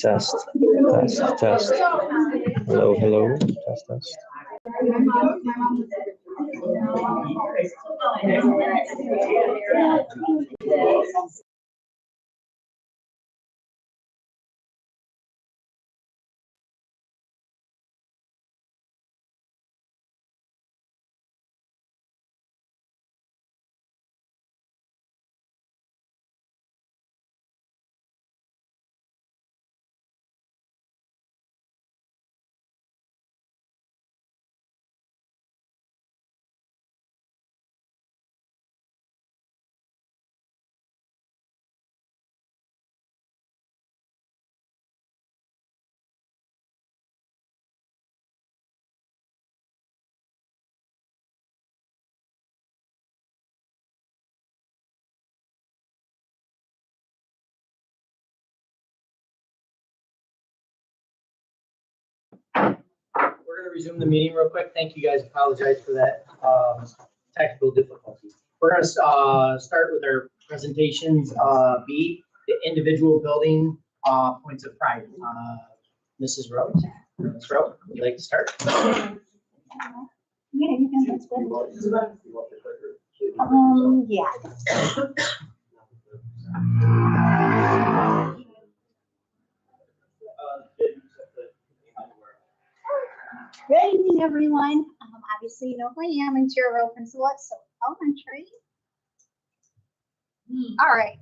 Test, test, test. Hello, hello. Test, test. We're going to resume the meeting real quick. Thank you guys. Apologize for that technical difficulty. We're going to start with our presentations. B, the individual building points of pride. Mrs. Rowe. Ms. Rowe, would you like to start? Yeah, you can. That's good. Yeah. Good evening, everyone. Obviously, you know who I am, interior role principal at Sod Elementary. All right.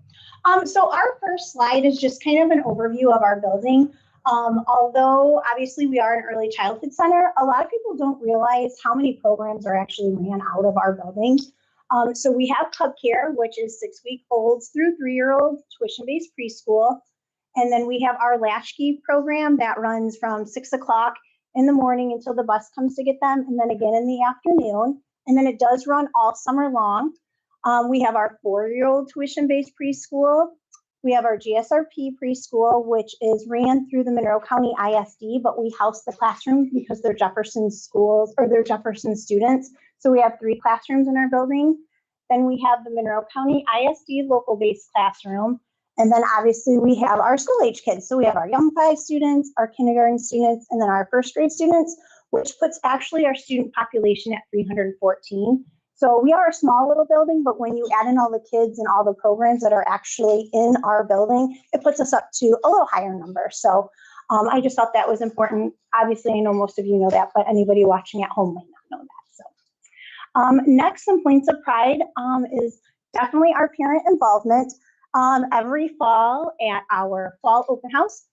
So our first slide is just kind of an overview of our building. Although obviously we are an early childhood center, a lot of people don't realize how many programs are actually ran out of our building. So we have Cub Care, which is 6-week-olds through 3-year-olds, tuition-based preschool. And then we have our Latchkey program that runs from 6 o'clock in the morning until the bus comes to get them, and then again in the afternoon. And then it does run all summer long. We have our 4-year-old tuition-based preschool. We have our GSRP preschool, which is ran through the Monroe County ISD, but we house the classrooms because they're Jefferson schools or they're Jefferson students. So we have 3 classrooms in our building. Then we have the Monroe County ISD local-based classroom. And then obviously we have our school age kids. So we have our young 5 students, our kindergarten students, and then our first grade students, which puts actually our student population at 314. So we are a small little building, but when you add in all the kids and all the programs that are actually in our building, it puts us up to a little higher number. So I just thought that was important. Obviously, I know most of you know that, but anybody watching at home might not know that. So next, some points of pride is definitely our parent involvement. Every fall at our fall open house,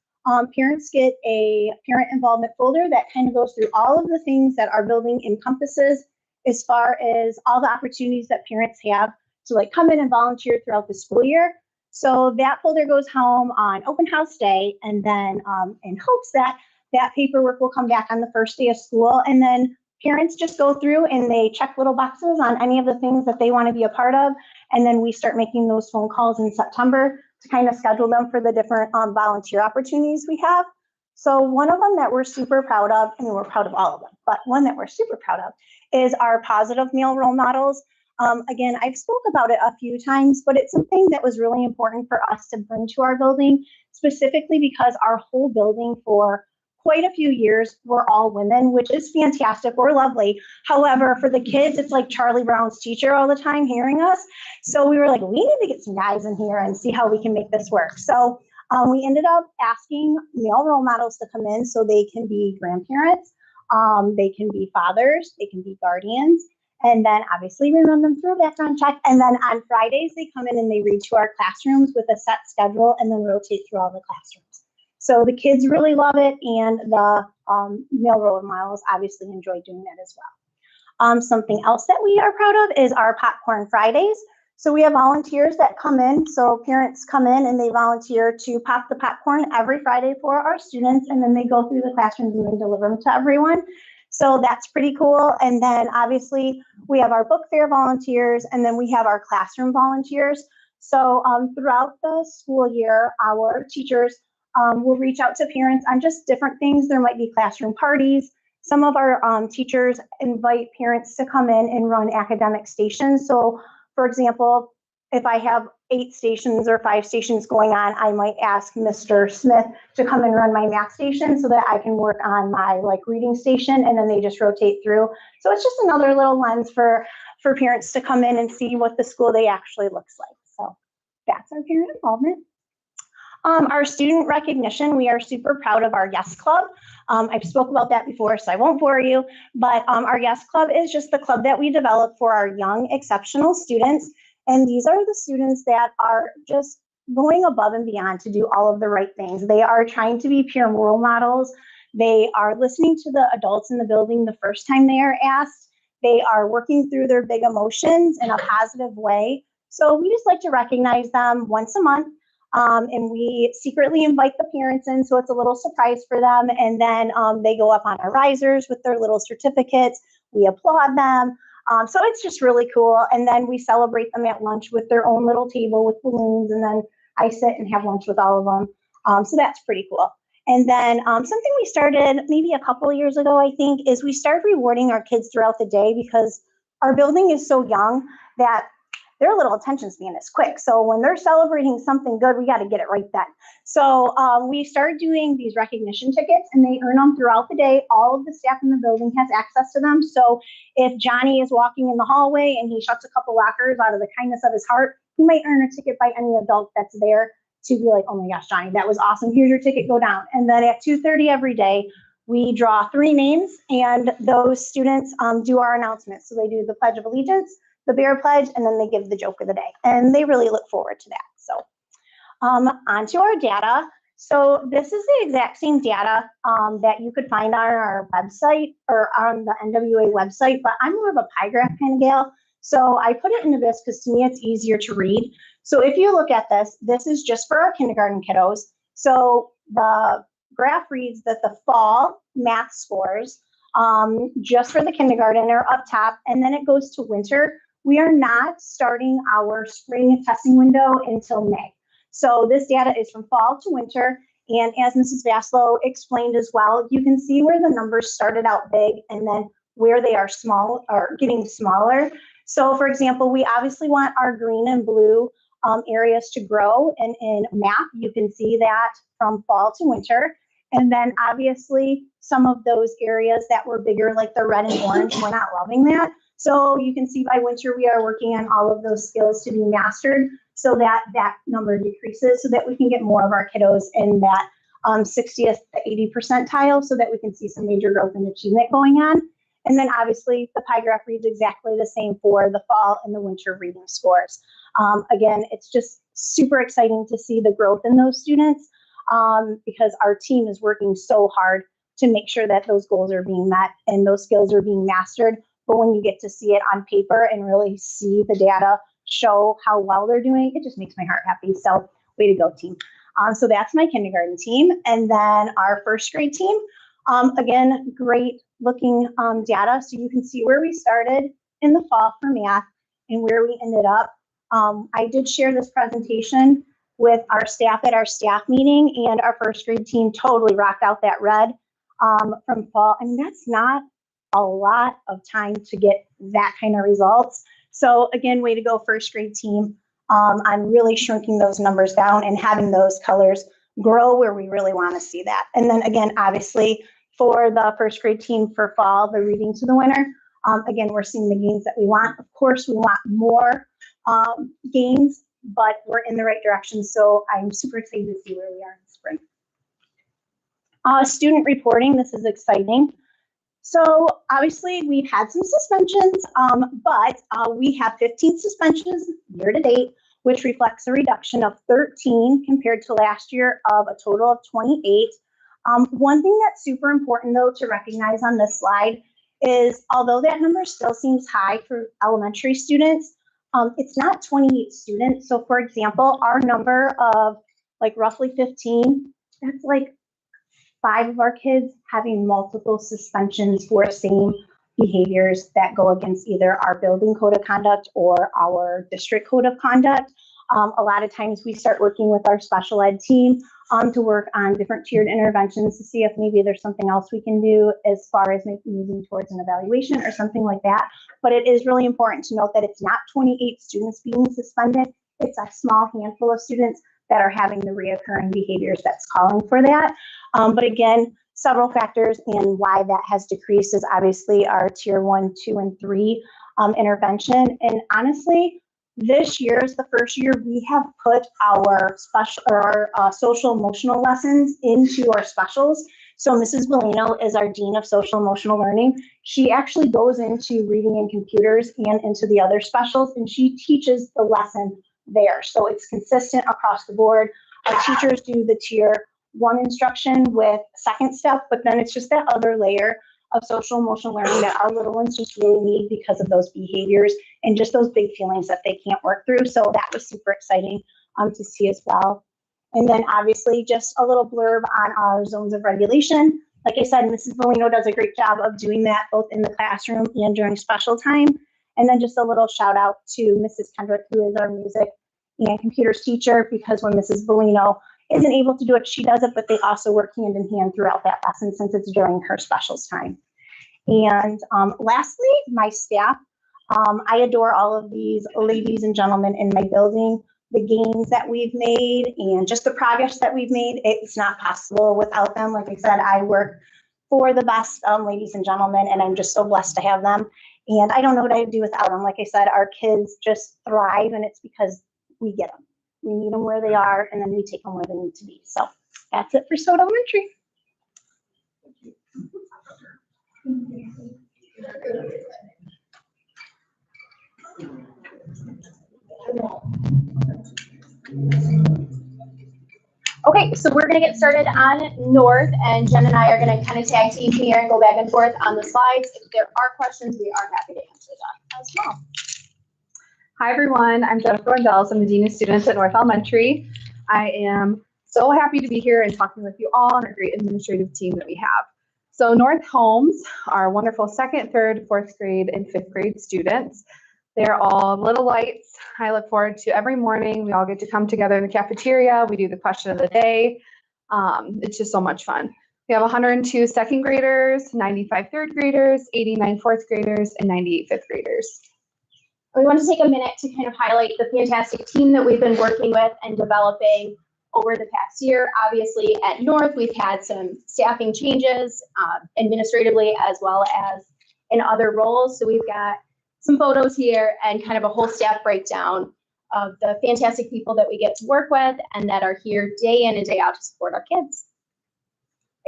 parents get a parent involvement folder that kind of goes through all of the things that our building encompasses as far as all the opportunities that parents have to like come in and volunteer throughout the school year. So that folder goes home on open house day, and then in hopes that that paperwork will come back on the first day of school, and then parents just go through and they check little boxes on any of the things that they want to be a part of. And then we start making those phone calls in September to kind of schedule them for the different volunteer opportunities we have. So one of them that we're super proud of, and we're proud of all of them, but one that we're super proud of is our positive male role models. Again, I've spoke about it a few times, but it's something that was really important for us to bring to our building, specifically because our whole building for quite a few years were all women, which is fantastic. We're lovely. However, for the kids, it's like Charlie Brown's teacher all the time hearing us. So we were like, we need to get some guys in here and see how we can make this work. So we ended up asking male role models to come in so they can be grandparents, they can be fathers, they can be guardians. And then obviously we run them through a background check. And then on Fridays, they come in and they read to our classrooms with a set schedule and then rotate through all the classrooms. So the kids really love it, and the male role models obviously enjoy doing that as well. Something else that we are proud of is our Popcorn Fridays. So we have volunteers that come in. So parents come in and they volunteer to pop the popcorn every Friday for our students, and then they go through the classrooms and they deliver them to everyone. So that's pretty cool. And then obviously we have our book fair volunteers, and then we have our classroom volunteers. So throughout the school year, our teachers will reach out to parents on just different things. There might be classroom parties. Some of our teachers invite parents to come in and run academic stations. So for example, if I have 8 stations or 5 stations going on, I might ask Mr. Smith to come and run my math station so that I can work on my like reading station, and then they just rotate through. So it's just another little lens for parents to come in and see what the school day actually looks like. So that's our parent involvement. Our student recognition, we are super proud of our Yes Club. I've spoke about that before, so I won't bore you, but our Yes Club is just the club that we develop for our young, exceptional students. And these are the students that are just going above and beyond to do all of the right things. They are trying to be peer role models. They are listening to the adults in the building the first time they are asked. They are working through their big emotions in a positive way. So we just like to recognize them once a month. And we secretly invite the parents in, so it's a little surprise for them. And then they go up on our risers with their little certificates. We applaud them. So it's just really cool. And then we celebrate them at lunch with their own little table with balloons. And then I sit and have lunch with all of them. So that's pretty cool. And then something we started maybe a couple of years ago, I think, is we started rewarding our kids throughout the day because our building is so young that their little attention span is quick. So when they're celebrating something good, we got to get it right then. So we started doing these recognition tickets, and they earn them throughout the day. All of the staff in the building has access to them. So if Johnny is walking in the hallway and he shuts a couple lockers out of the kindness of his heart, he might earn a ticket by any adult that's there to be like, oh my gosh, Johnny, that was awesome. Here's your ticket, go down. And then at 2:30 every day, we draw 3 names, and those students do our announcements. So they do the Pledge of Allegiance, the Bear Pledge, and then they give the joke of the day. And they really look forward to that. So onto our data. So this is the exact same data that you could find on our website or on the NWA website, but I'm more of a pie graph kind of gal. So I put it into this because to me it's easier to read. So if you look at this, this is just for our kindergarten kiddos. So the graph reads that the fall math scores just for the kindergarten are up top, and then it goes to winter. We are not starting our spring testing window until May. So this data is from fall to winter. And as Mrs. Vaslow explained as well, you can see where the numbers started out big and then where they are small or getting smaller. So for example, we obviously want our green and blue areas to grow. And in math, you can see that from fall to winter. And then obviously some of those areas that were bigger, like the red and orange, we're not loving that. So you can see by winter, we are working on all of those skills to be mastered so that that number decreases so that we can get more of our kiddos in that 60th to 80 percentile so that we can see some major growth and achievement going on. And then obviously the pie graph reads exactly the same for the fall and the winter reading scores. Again, it's just super exciting to see the growth in those students because our team is working so hard to make sure that those goals are being met and those skills are being mastered. But when you get to see it on paper and really see the data show how well they're doing, it just makes my heart happy. So way to go, team. So that's my kindergarten team. And then our first grade team, again, great looking data. So you can see where we started in the fall for math and where we ended up. I did share this presentation with our staff at our staff meeting, and our first grade team totally rocked out that red from fall. I mean, that's not a lot of time to get that kind of results. So again, way to go, first grade team. I'm really shrinking those numbers down and having those colors grow where we really want to see that. And then again, obviously for the first grade team for fall, the reading to the winter, again, we're seeing the gains that we want. Of course, we want more gains, but we're in the right direction. So I'm super excited to see where we are in the spring. Student reporting, this is exciting. So obviously we've had some suspensions, but we have 15 suspensions year to date, which reflects a reduction of 13 compared to last year of a total of 28. One thing that's super important though to recognize on this slide is although that number still seems high for elementary students, it's not 28 students. So for example, our number of like roughly 15, that's like 5 of our kids having multiple suspensions for same behaviors that go against either our building code of conduct or our district code of conduct. A lot of times we start working with our special ed team to work on different tiered interventions to see if maybe there's something else we can do as far as maybe moving towards an evaluation or something like that. But it is really important to note that it's not 28 students being suspended. It's a small handful of students that are having the reoccurring behaviors that's calling for that. But again, several factors in why that has decreased is obviously our tier 1, 2, and 3 intervention. And honestly, this year is the first year we have put our special or our social emotional lessons into our specials. So Mrs. Bellino is our Dean of Social Emotional Learning. She actually goes into reading and computers and into the other specials, and she teaches the lesson there. So it's consistent across the board. Our teachers do the tier 1 instruction with second step, but then it's just that other layer of social emotional learning that our little ones just really need because of those behaviors and just those big feelings that they can't work through. So that was super exciting to see as well. And then obviously just a little blurb on our zones of regulation. Like I said, Mrs. Bellino does a great job of doing that both in the classroom and during special time. And then just a little shout out to Mrs. Kendrick, who is our music and computers teacher, because when Mrs. Bellino isn't able to do it, she does it, but they also work hand in hand throughout that lesson since it's during her specials time. And lastly, my staff. I adore all of these ladies and gentlemen in my building, the gains that we've made and just the progress that we've made. It's not possible without them. Like I said, I work for the best ladies and gentlemen, and I'm just so blessed to have them. And I don't know what I'd do without them. Like I said, our kids just thrive, and it's because we get them. We meet them where they are, and then we take them where they need to be. So that's it for Sod Elementary. Okay, so we're gonna get started on North, and Jen and I are gonna kind of tag team here and go back and forth on the slides. If there are questions, we are happy to answer them as well. Hi, everyone. I'm Jennifer Wendells. I'm the Dean of Students at North Elementary. I am so happy to be here and talking with you all and our great administrative team that we have. So North homes are wonderful 2nd, 3rd, 4th grade, and 5th grade students. They're all little lights. I look forward to every morning. We all get to come together in the cafeteria. We do the question of the day. It's just so much fun. We have 102 2nd graders, 95 3rd graders, 89 4th graders, and 98 5th graders. We want to take a minute to kind of highlight the fantastic team that we've been working with and developing over the past year. Obviously at North, we've had some staffing changes administratively as well as in other roles. So we've got some photos here and kind of a whole staff breakdown of the fantastic people that we get to work with and that are here day in and day out to support our kids.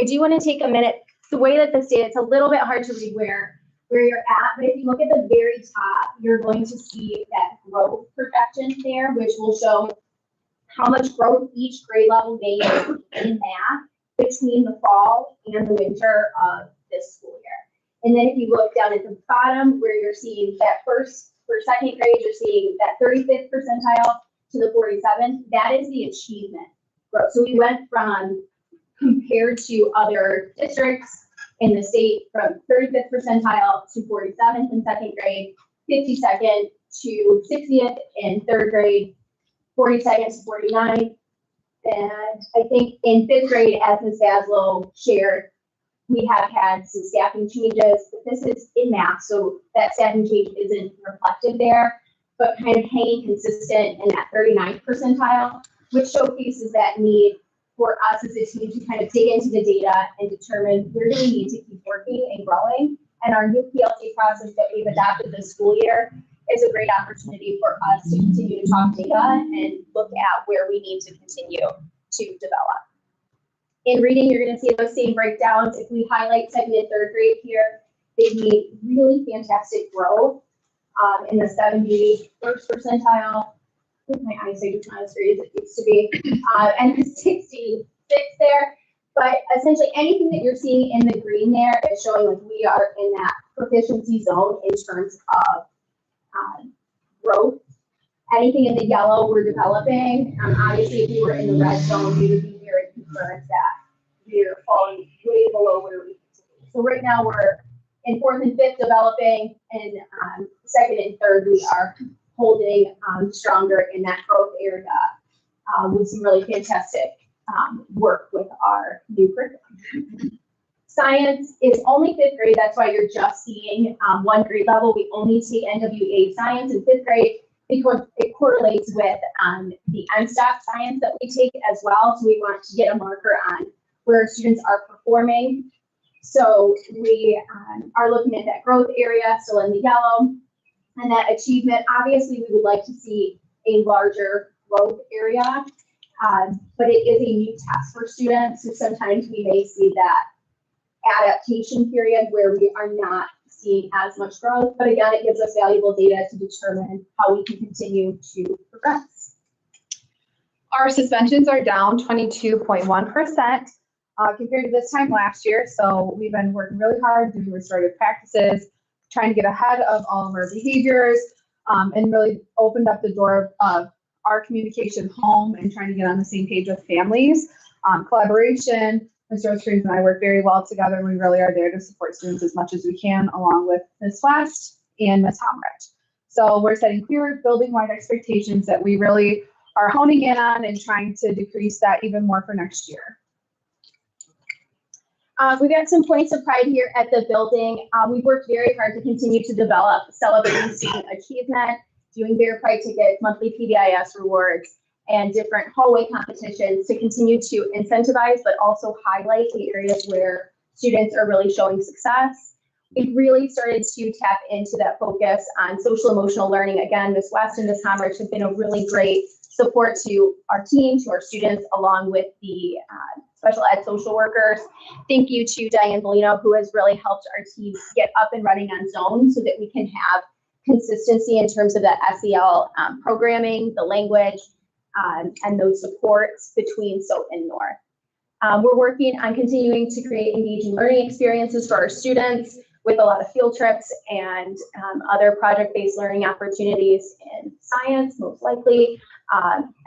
I do want to take a minute. The way that this data, it's a little bit hard to read where you're at, but if you look at the very top, you're going to see that growth projection there, which will show how much growth each grade level made in math between the fall and the winter of this school year. And then if you look down at the bottom where you're seeing that for 2nd grade, you're seeing that 35th percentile to the 47th, that is the achievement growth. So we went from, compared to other districts in the state, from 35th percentile to 47th in 2nd grade, 52nd to 60th in 3rd grade, 42nd to 49th. And I think in 5th grade, as Ms. Zaslow shared, we have had some staffing changes, but this is in math, so that staffing change isn't reflected there, but kind of hanging consistent in that 39th percentile, which showcases that need for us as a team to kind of dig into the data and determine where do we need to keep working and growing. And our new PLC process that we've adopted this school year is a great opportunity for us to continue to talk data and look at where we need to continue to develop. In reading, you're going to see those same breakdowns. If we highlight 2nd and 3rd grade here, they've made really fantastic growth in the 71st percentile. My eyesight is not as great as it used to be, and the 66 there. But essentially, anything that you're seeing in the green there is showing like we are in that proficiency zone in terms of growth. Anything in the yellow we're developing. Obviously, if we were in the red zone, we would be very concerned that we're falling way below where we need to be. So right now we're in 4th and 5th developing, and 2nd and 3rd we are holding stronger in that growth area with some really fantastic work with our new curriculum. Science is only 5th grade. That's why you're just seeing 1 grade level. We only take NWA science in 5th grade because it correlates with the MSTAT science that we take as well. So we want to get a marker on where students are performing. So we are looking at that growth area, still in the yellow, and that achievement. Obviously, we would like to see a larger growth area, but it is a new test for students. So sometimes we may see that adaptation period where we are not seeing as much growth. But again, it gives us valuable data to determine how we can continue to progress. Our suspensions are down 22.1%. Compared to this time last year. So we've been working really hard doing restorative practices, trying to get ahead of all of our behaviors, and really opened up the door of our communication home and trying to get on the same page with families. Collaboration, Ms. Rose-Cruz and I work very well together, and we really are there to support students as much as we can, along with Ms. West and Ms. Homrich. So we're setting clear building-wide expectations that we really are honing in on and trying to decrease that even more for next year. We got some points of pride here at the building. We've worked very hard to continue to develop celebrating student achievement, doing Bear Pride tickets, monthly PBIS rewards, and different hallway competitions to continue to incentivize, but also highlight the areas where students are really showing success. We've really started to tap into that focus on social emotional learning. Again, Ms. West and Ms. Homrich have been a really great support to our team, to our students, along with the special ed social workers. Thank you to Diane Bellino, who has really helped our team get up and running on Zone so that we can have consistency in terms of the SEL programming, the language, and those supports between SOAP and North. We're working on continuing to create engaging learning experiences for our students with a lot of field trips and other project-based learning opportunities in science, most likely,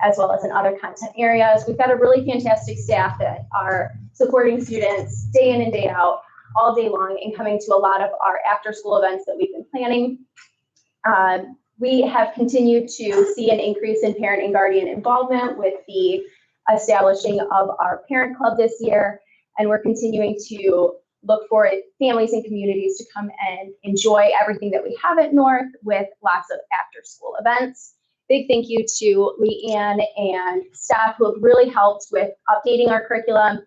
as well as in other content areas. We've got a really fantastic staff that are supporting students day in and day out, all day long, and coming to a lot of our after-school events that we've been planning. We have continued to see an increase in parent and guardian involvement with the establishing of our parent club this year, and we're continuing to look for families and communities to come and enjoy everything that we have at North with lots of after-school events. Big thank you to Leanne and staff who have really helped with updating our curriculum,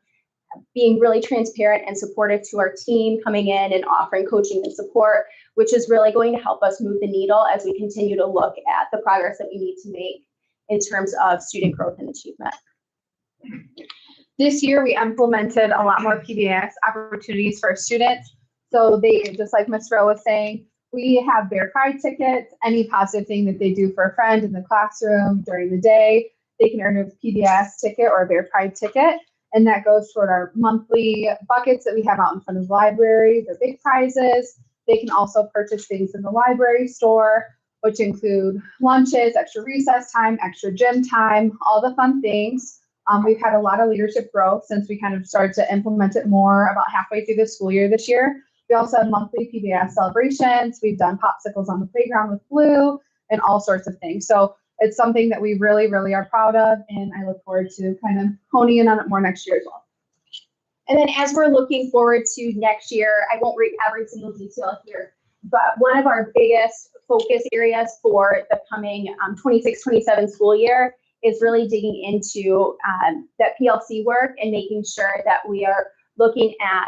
being really transparent and supportive to our team, coming in and offering coaching and support, which is really going to help us move the needle as we continue to look at the progress that we need to make in terms of student growth and achievement. This year, we implemented a lot more PBIS opportunities for our students. So they, just like Ms. Rowe was saying, we have Bear Pride tickets. Any positive thing that they do for a friend in the classroom during the day, they can earn a PBIS ticket or a Bear Pride ticket. And that goes toward our monthly buckets that we have out in front of the library. They're big prizes. They can also purchase things in the library store, which include lunches, extra recess time, extra gym time, all the fun things. We've had a lot of leadership growth since we kind of started to implement it more about halfway through the school year this year. We also have monthly PBIS celebrations. We've done popsicles on the playground with Blue and all sorts of things. So it's something that we really, really are proud of, and I look forward to kind of honing in on it more next year as well. And then as we're looking forward to next year, I won't read every single detail here, but one of our biggest focus areas for the coming 26-27 school year is really digging into that PLC work and making sure that we are looking at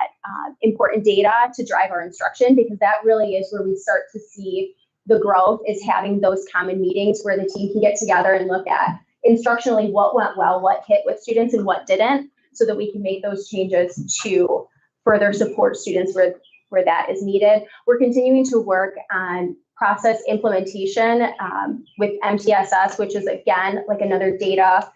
important data to drive our instruction, because that really is where we start to see the growth, is having those common meetings where the team can get together and look at instructionally what went well, what hit with students and what didn't, so that we can make those changes to further support students where that is needed. We're continuing to work on process implementation with MTSS, which is again like another data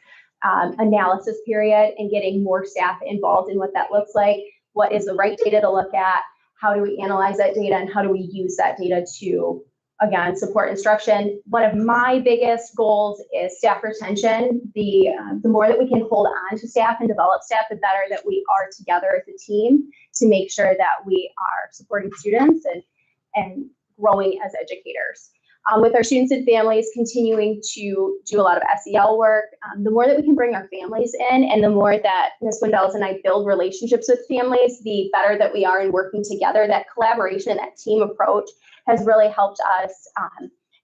analysis period, and getting more staff involved in what that looks like. What is the right data to look at? How do we analyze that data, and how do we use that data to, again, support instruction? One of my biggest goals is staff retention. The more that we can hold on to staff and develop staff, the better that we are together as a team to make sure that we are supporting students and growing as educators. With our students and families continuing to do a lot of SEL work, the more that we can bring our families in, and the more that Ms. Wendells and I build relationships with families, the better that we are in working together. That collaboration, that team approach has really helped us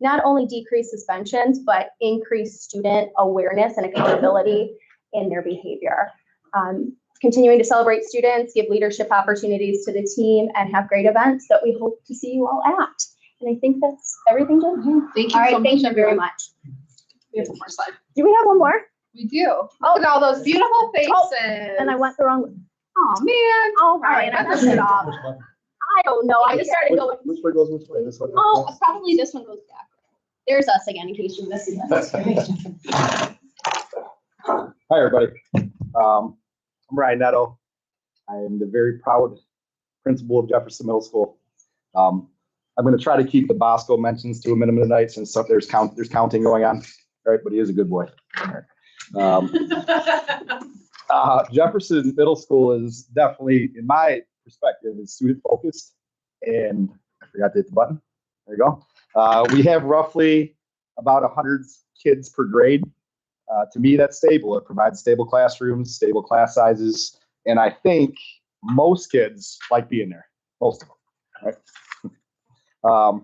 not only decrease suspensions, but increase student awareness and accountability in their behavior. Continuing to celebrate students, give leadership opportunities to the team, and have great events that we hope to see you all at. And I think that's everything, Jen. Thank you All right, so much, thank you very everyone. much. We have one more slide. Do we have one more? We do. Look at all those beautiful faces. And I went the wrong. Oh, man. All right, I that's messed okay. it up. I don't know, I just started going, Which way goes which way? This one? oh, probably this one goes back. There's us again, in case you missed it. Hi, everybody. I'm Ryan Netto. I am the very proud principal of Jefferson Middle School. I'm going to try to keep the Bosco mentions to a minimum tonight since there's counting going on. All right, but he is a good boy. Jefferson Middle School is definitely, in my perspective, is student focused. And I forgot to hit the button. There you go. We have roughly about 100 kids per grade. To me, that's stable. It provides stable classrooms, stable class sizes, and I think most kids like being there. Most of them, right?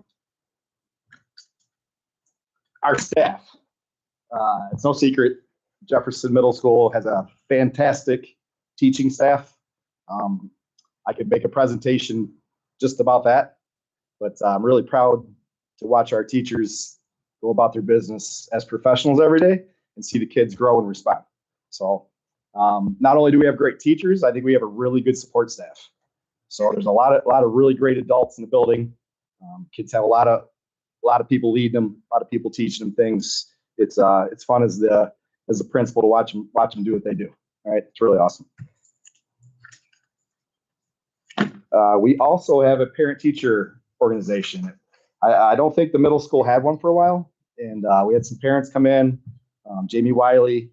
Our staff. It's no secret, Jefferson Middle School has a fantastic teaching staff. I could make a presentation just about that, but I'm really proud to watch our teachers go about their business as professionals every day and see the kids grow and respond. So not only do we have great teachers, I think we have a really good support staff. So there's a lot of really great adults in the building. Kids have a lot of people leading them, a lot of people teaching them things. It's fun as the principal to watch them do what they do. All right, it's really awesome. We also have a parent-teacher organization. I don't think the middle school had one for a while, and we had some parents come in. Jamie Wiley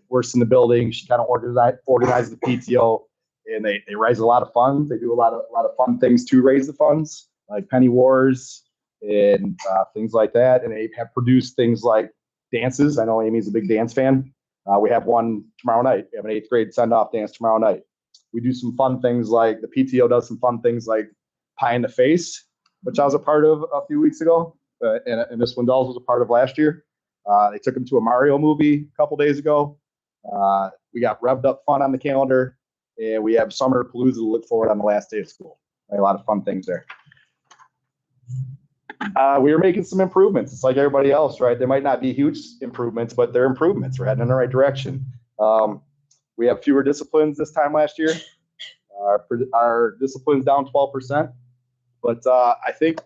works in the building. She kind of organizes the PTO, and they raise a lot of funds. They do a lot of fun things to raise the funds, like penny wars and things like that. And they have produced things like dances. I know Amy's a big dance fan. We have one tomorrow night. We have an 8th grade send-off dance tomorrow night. We do some fun things like the PTO does some fun things like Pie in the Face, which I was a part of a few weeks ago, and Miss Wendell's was a part of last year. They took him to a Mario movie a couple days ago. We got Revved Up Fun on the calendar, and we have Summer Palooza to look forward on the last day of school. A lot of fun things there. We are making some improvements. It's like everybody else, right? They might not be huge improvements, but they're improvements. We're heading in the right direction. We have fewer disciplines this time last year. Our discipline's down 12%, but I think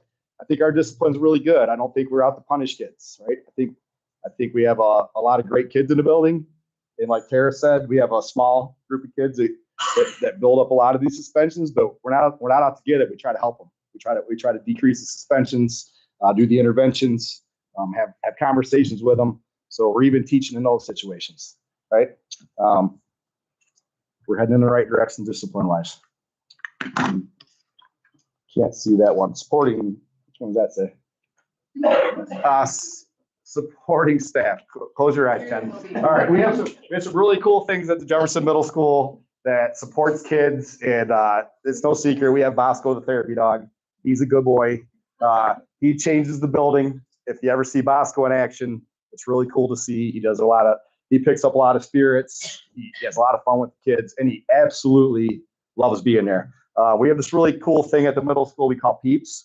our discipline's really good. I don't think we're out to punish kids, right? I think we have a lot of great kids in the building, and like Tara said, we have a small group of kids that build up a lot of these suspensions, but we're not out to get it. We try to help them. We try to decrease the suspensions, do the interventions, have conversations with them. So we're even teaching in those situations, right? We're heading in the right direction discipline-wise. Can't see that one. Supporting, which one does that say? Supporting staff. Close your eyes, Ken. All right, we have some really cool things at the Jefferson Middle School that supports kids, and it's no secret. We have Bosco, the therapy dog. He's a good boy. He changes the building. If you ever see Bosco in action, it's really cool to see. He picks up a lot of spirits. He has a lot of fun with the kids, and he absolutely loves being there. We have this really cool thing at the middle school we call PEEPS.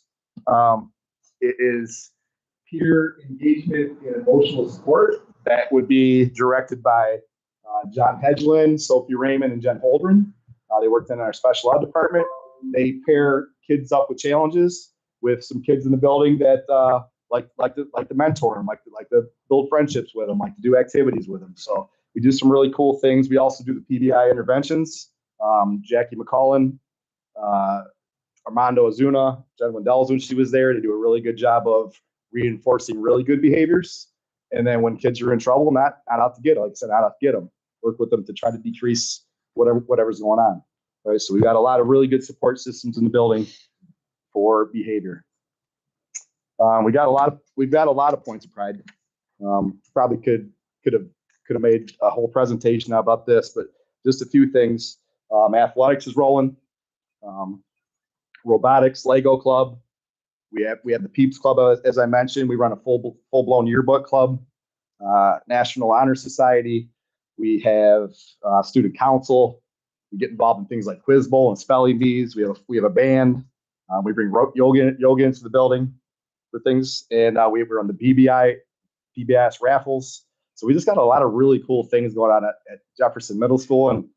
It is peer engagement and emotional support that would be directed by John Hedgelin, Sophie Raymond, and Jen Holdren. They worked in our special ed department. They pair kids up with challenges with some kids in the building that like to mentor them, like to build friendships with them, like to do activities with them. So we do some really cool things. We also do the PBI interventions. Jackie McCullen, Armando Azuna, Jen Wendell's when she was there to do a really good job of reinforcing really good behaviors. And then when kids are in trouble, not out to get them, like I said, not out to get them, work with them to try to decrease whatever's going on. Right. So we've got a lot of really good support systems in the building for behavior. We've got a lot of points of pride. Probably could have made a whole presentation about this, but just a few things. Athletics is rolling. Robotics, Lego Club, We have the Peeps Club, as I mentioned. We run a full-blown yearbook club, National Honor Society. We have student council. We get involved in things like quiz bowl and spelling bees. We have a band. We bring yoga into the building for things, and we run the PBS raffles. So we just got a lot of really cool things going on at Jefferson Middle School, and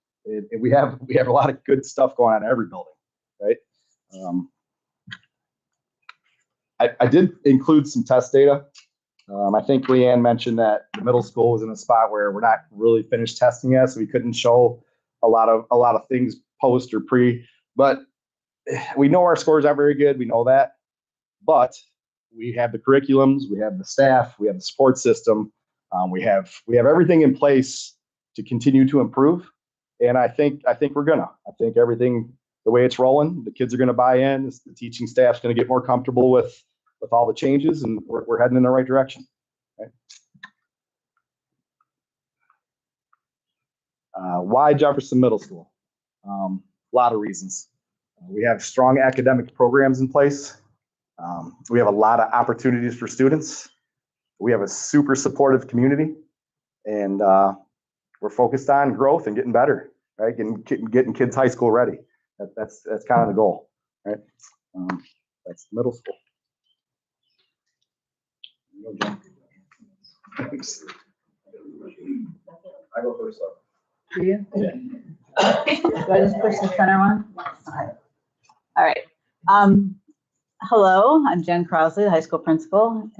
we have a lot of good stuff going on in every building, right? I did include some test data. I think Leanne mentioned that the middle school was in a spot where we're not really finished testing yet, so we couldn't show a lot of things post or pre. But we know our scores aren't very good. We know that, but we have the curriculums, we have the staff, we have the support system, we have everything in place to continue to improve. And I think we're gonna. I think everything, the way it's rolling, the kids are gonna buy in. The teaching staff's gonna get more comfortable with all the changes, and we're heading in the right direction. Right? Why Jefferson Middle School? A lot of reasons. We have strong academic programs in place. We have a lot of opportunities for students. We have a super supportive community, and we're focused on growth and getting better, right? Getting kids high school ready. That's kind of the goal, right? That's middle school. Thanks. I go first though. Do you? Yeah. Do I just push the center one? All right. Hello, I'm Jen Crosley, the high school principal.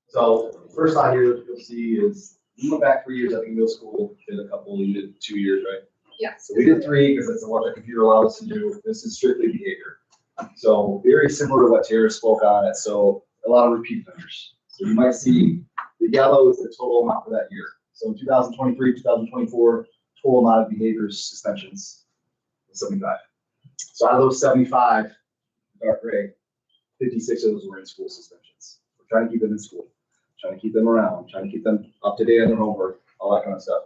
So first slide here you'll see is we went back 3 years. I think middle school did a couple. You did 2 years, right? Yeah. So we did 3 because that's what the computer allowed us to do. This is strictly behavior. So very similar to what Tara spoke on it. So a lot of repeat offenders. So you might see the yellow is the total amount for that year. So in 2023, 2024, total amount of behaviors suspensions, 75. So out of those 75, dark gray, 56 of those were in school suspensions. We're trying to keep them in school, trying to keep them around, trying to keep them up to date on their homework, all that kind of stuff.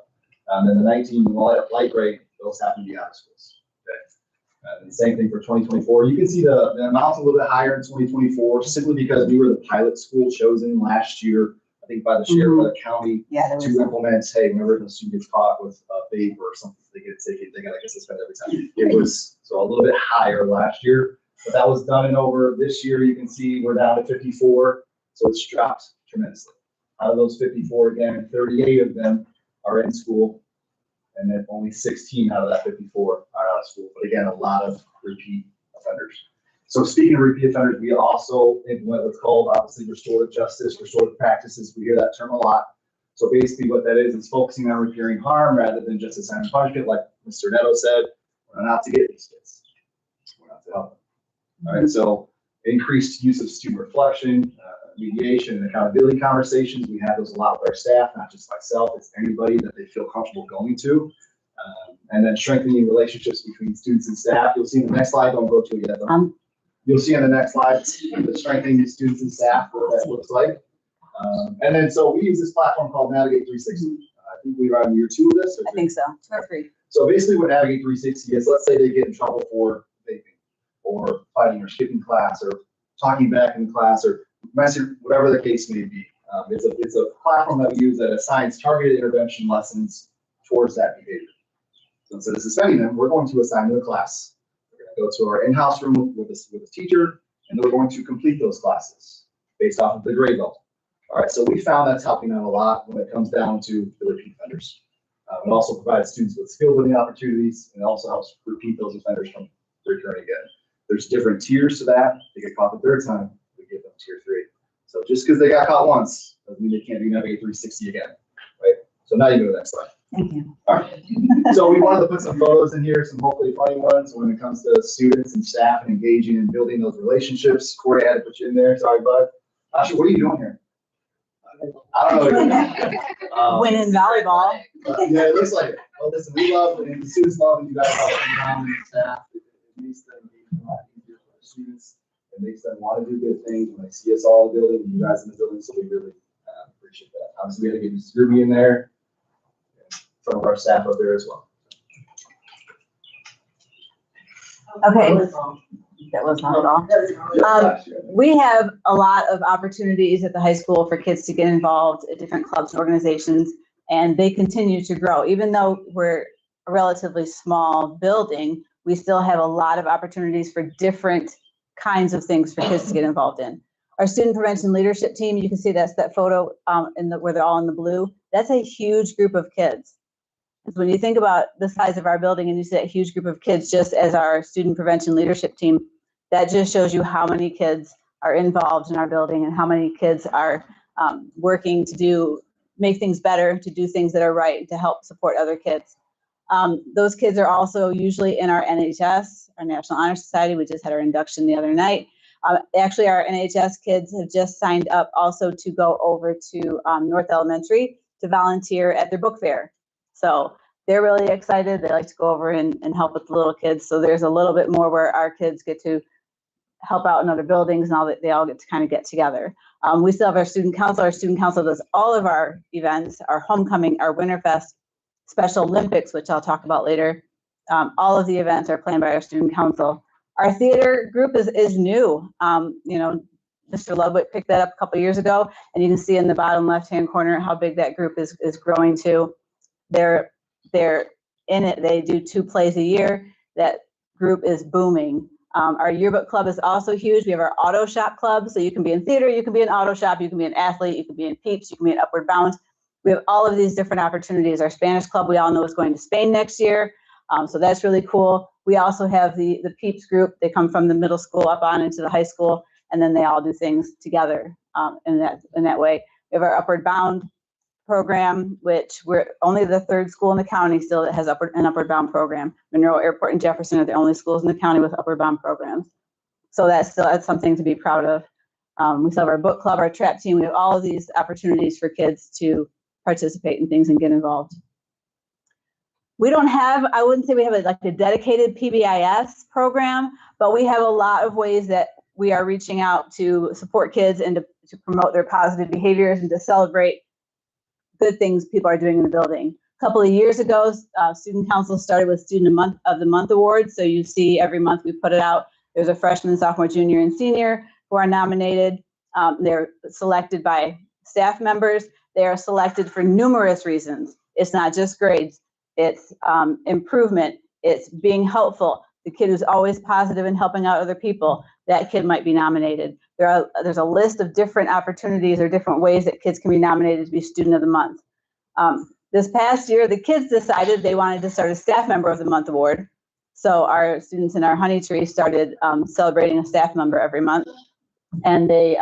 And then the 19 light gray, those happen to be out of schools. Okay. And the same thing for 2024. You can see the amount's a little bit higher in 2024 simply because we were the pilot school chosen last year, I think by the sheriff, by the county, to implement, hey, whenever the student gets caught with a vape or something, they get a ticket, they got to get suspended every time. It was so a little bit higher last year, but that was done and over. This year, you can see we're down to 54, so it's dropped tremendously. Out of those 54, again, 38 of them are in school, and then only 16 out of that 54 are out of school. But again, a lot of repeat offenders. So speaking of repeat offenders, we also implement what's called, obviously, restorative justice, restorative practices. We hear that term a lot. So basically what that is focusing on repairing harm rather than just assigning punishment, like Mr. Netto said. We're not out to get these kids. We're out to help them. All right, so increased use of student reflection, mediation, and accountability conversations. We have those a lot with our staff, not just myself, it's anybody that they feel comfortable going to. And then strengthening relationships between students and staff. You'll see in the next slide, don't go to it yet. You'll see on the next slide, the strengthening students and staff, what that looks like. And then, so we use this platform called Navigate 360. I think we are on year 2 of this. I think so, 2 or 3. So basically what Navigate 360 is, let's say they get in trouble for vaping or fighting or skipping class or talking back in class or messing, whatever the case may be. It's a platform that we use that assigns targeted intervention lessons towards that behavior. So instead of suspending them, we're going to assign them a class. We're going to go to our in-house room with a teacher, and then we're going to complete those classes based off of the grade level. All right, so we found that's helping out a lot when it comes down to the repeat offenders. It also provides students with skill building opportunities, and it also helps repeat those offenders from recurring again. There's different tiers to that. They get caught the 3rd time, we give them tier 3. So just because they got caught once doesn't mean they can't do Navigate 360 again, right? So now you go to the next slide. Thank you. All right. So we wanted to put some photos in here, some hopefully funny ones when it comes to students and staff and engaging and building those relationships. Corey had to put you in there. Sorry, bud. Ashley, what are you doing here? I don't know what you're doing. Winning volleyball. Yeah, it looks like it. Well, listen, we love and the students love when you guys help them around and staff. It makes them a lot easier for the students. It makes them want to do good things when they see us all in the building and you guys in the building. So we really appreciate that. Obviously, we had to get Mr. Ruby in there. Some of our staff up there as well. Okay. That was not at all. We have a lot of opportunities at the high school for kids to get involved at different clubs and organizations, and they continue to grow. Even though we're a relatively small building, we still have a lot of opportunities for different kinds of things for kids to get involved in. Our student prevention leadership team, you can see that's that photo where they're all in the blue. That's a huge group of kids. When you think about the size of our building and you see that huge group of kids just as our student prevention leadership team, that just shows you how many kids are involved in our building and how many kids are working to make things better, to do things that are right, to help support other kids. Those kids are also usually in our NHS, our National Honor Society. We just had our induction the other night. Actually, our NHS kids have just signed up also to go over to North Elementary to volunteer at their book fair. So they're really excited. They like to go over and help with the little kids. So there's a little bit more where our kids get to help out in other buildings and all that. They all get to kind of get together. We still have our student council. Our student council does all of our events, our homecoming, our Winterfest, Special Olympics, which I'll talk about later. All of the events are planned by our student council. Our theater group is new. Mr. Ludwig picked that up a couple years ago, and you can see in the bottom left-hand corner how big that group is growing to. They're in it. They do 2 plays a year. That group is booming. Our yearbook club is also huge. We have our auto shop club, so you can be in theater, you can be in auto shop, you can be an athlete, you can be in Peeps, you can be in Upward Bound. We have all of these different opportunities. Our Spanish club, we all know, is going to Spain next year, so that's really cool. We also have the Peeps group. They come from the middle school up on into the high school, and then they all do things together in that way. We have our Upward Bound program, which we're only the 3rd school in the county still that has an Upward Bound program. Monroe Airport and Jefferson are the only schools in the county with Upward Bound programs. So that's something to be proud of. We still have our book club, our trap team. We have all of these opportunities for kids to participate in things and get involved. We don't have, I wouldn't say we have a dedicated PBIS program, but we have a lot of ways that we are reaching out to support kids and to promote their positive behaviors and to celebrate good things people are doing in the building. A couple of years ago, Student Council started with Student of the Month Awards. So you see every month we put it out. There's a freshman, sophomore, junior, and senior who are nominated. They're selected by staff members. They are selected for numerous reasons. It's not just grades. It's improvement. It's being helpful. The kid who's always positive and helping out other people, that kid might be nominated. There's a list of different opportunities or different ways that kids can be nominated to be Student of the Month. This past year, the kids decided they wanted to start a Staff Member of the Month award. So our students in our honey tree started celebrating a staff member every month. And they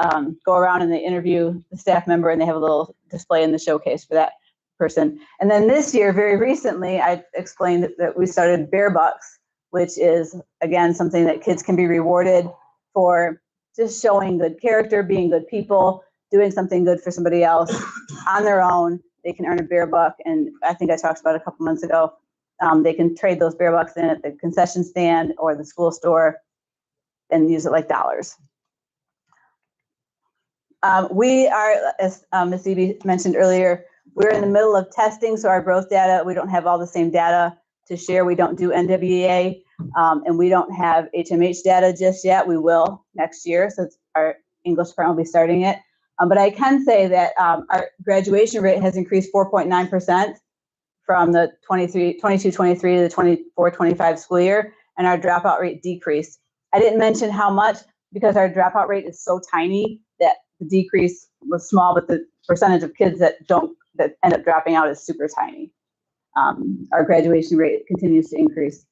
go around and they interview the staff member, and they have a little display in the showcase for that person. And then this year, very recently, I explained that we started Bear Bucks, which is, again, something that kids can be rewarded for just showing good character, being good people, doing something good for somebody else on their own. They can earn a Bear Buck, and I think I talked about it a couple months ago. They can trade those Bear Bucks in at the concession stand or the school store and use it like dollars. We are, as Ms. Eby mentioned earlier, we're in the middle of testing, so our growth data, we don't have all the same data to share. We don't do NWEA, and we don't have HMH data just yet. We will next year, so our English department will be starting it. But I can say that our graduation rate has increased 4.9% from the 22-23 to the 24-25 school year, and our dropout rate decreased. I didn't mention how much because our dropout rate is so tiny that the decrease was small, but the percentage of kids that end up dropping out is super tiny. Our graduation rate continues to increase.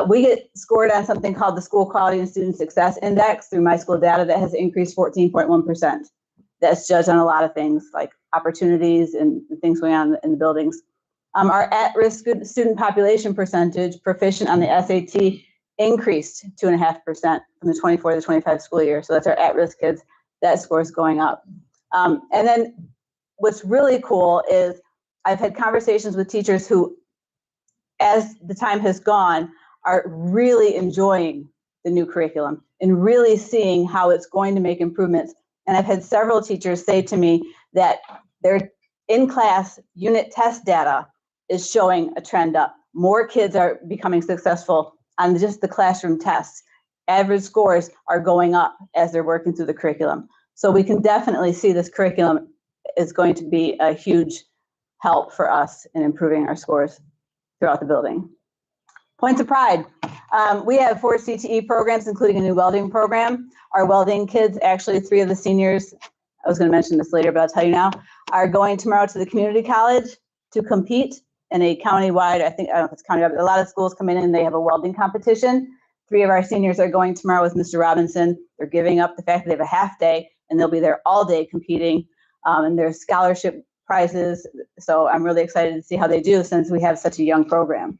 We get scored on something called the School Quality and Student Success Index through My School Data that has increased 14.1%. That's judged on a lot of things like opportunities and things going on in the buildings. Our at-risk student population percentage proficient on the SAT increased 2.5% from the 24 to 25 school year. So that's our at-risk kids. That score is going up. And then what's really cool is I've had conversations with teachers who, as the time has gone, are really enjoying the new curriculum and really seeing how it's going to make improvements. And I've had several teachers say to me that their in-class unit test data is showing a trend up. More kids are becoming successful on just the classroom tests. average scores are going up as they're working through the curriculum. So we can definitely see this curriculum is going to be a huge help for us in improving our scores throughout the building. Points of pride. We have 4 CTE programs, including a new welding program. Our welding kids, actually 3 of the seniors, I was going to mention this later, but I'll tell you now, are going tomorrow to the community college to compete in a countywide, I don't know if it's countywide, but a lot of schools come in and they have a welding competition. 3 of our seniors are going tomorrow with Mr. Robinson. They're giving up the fact that they have a half day and they'll be there all day competing. And there's scholarship prizes. So I'm really excited to see how they do since we have such a young program.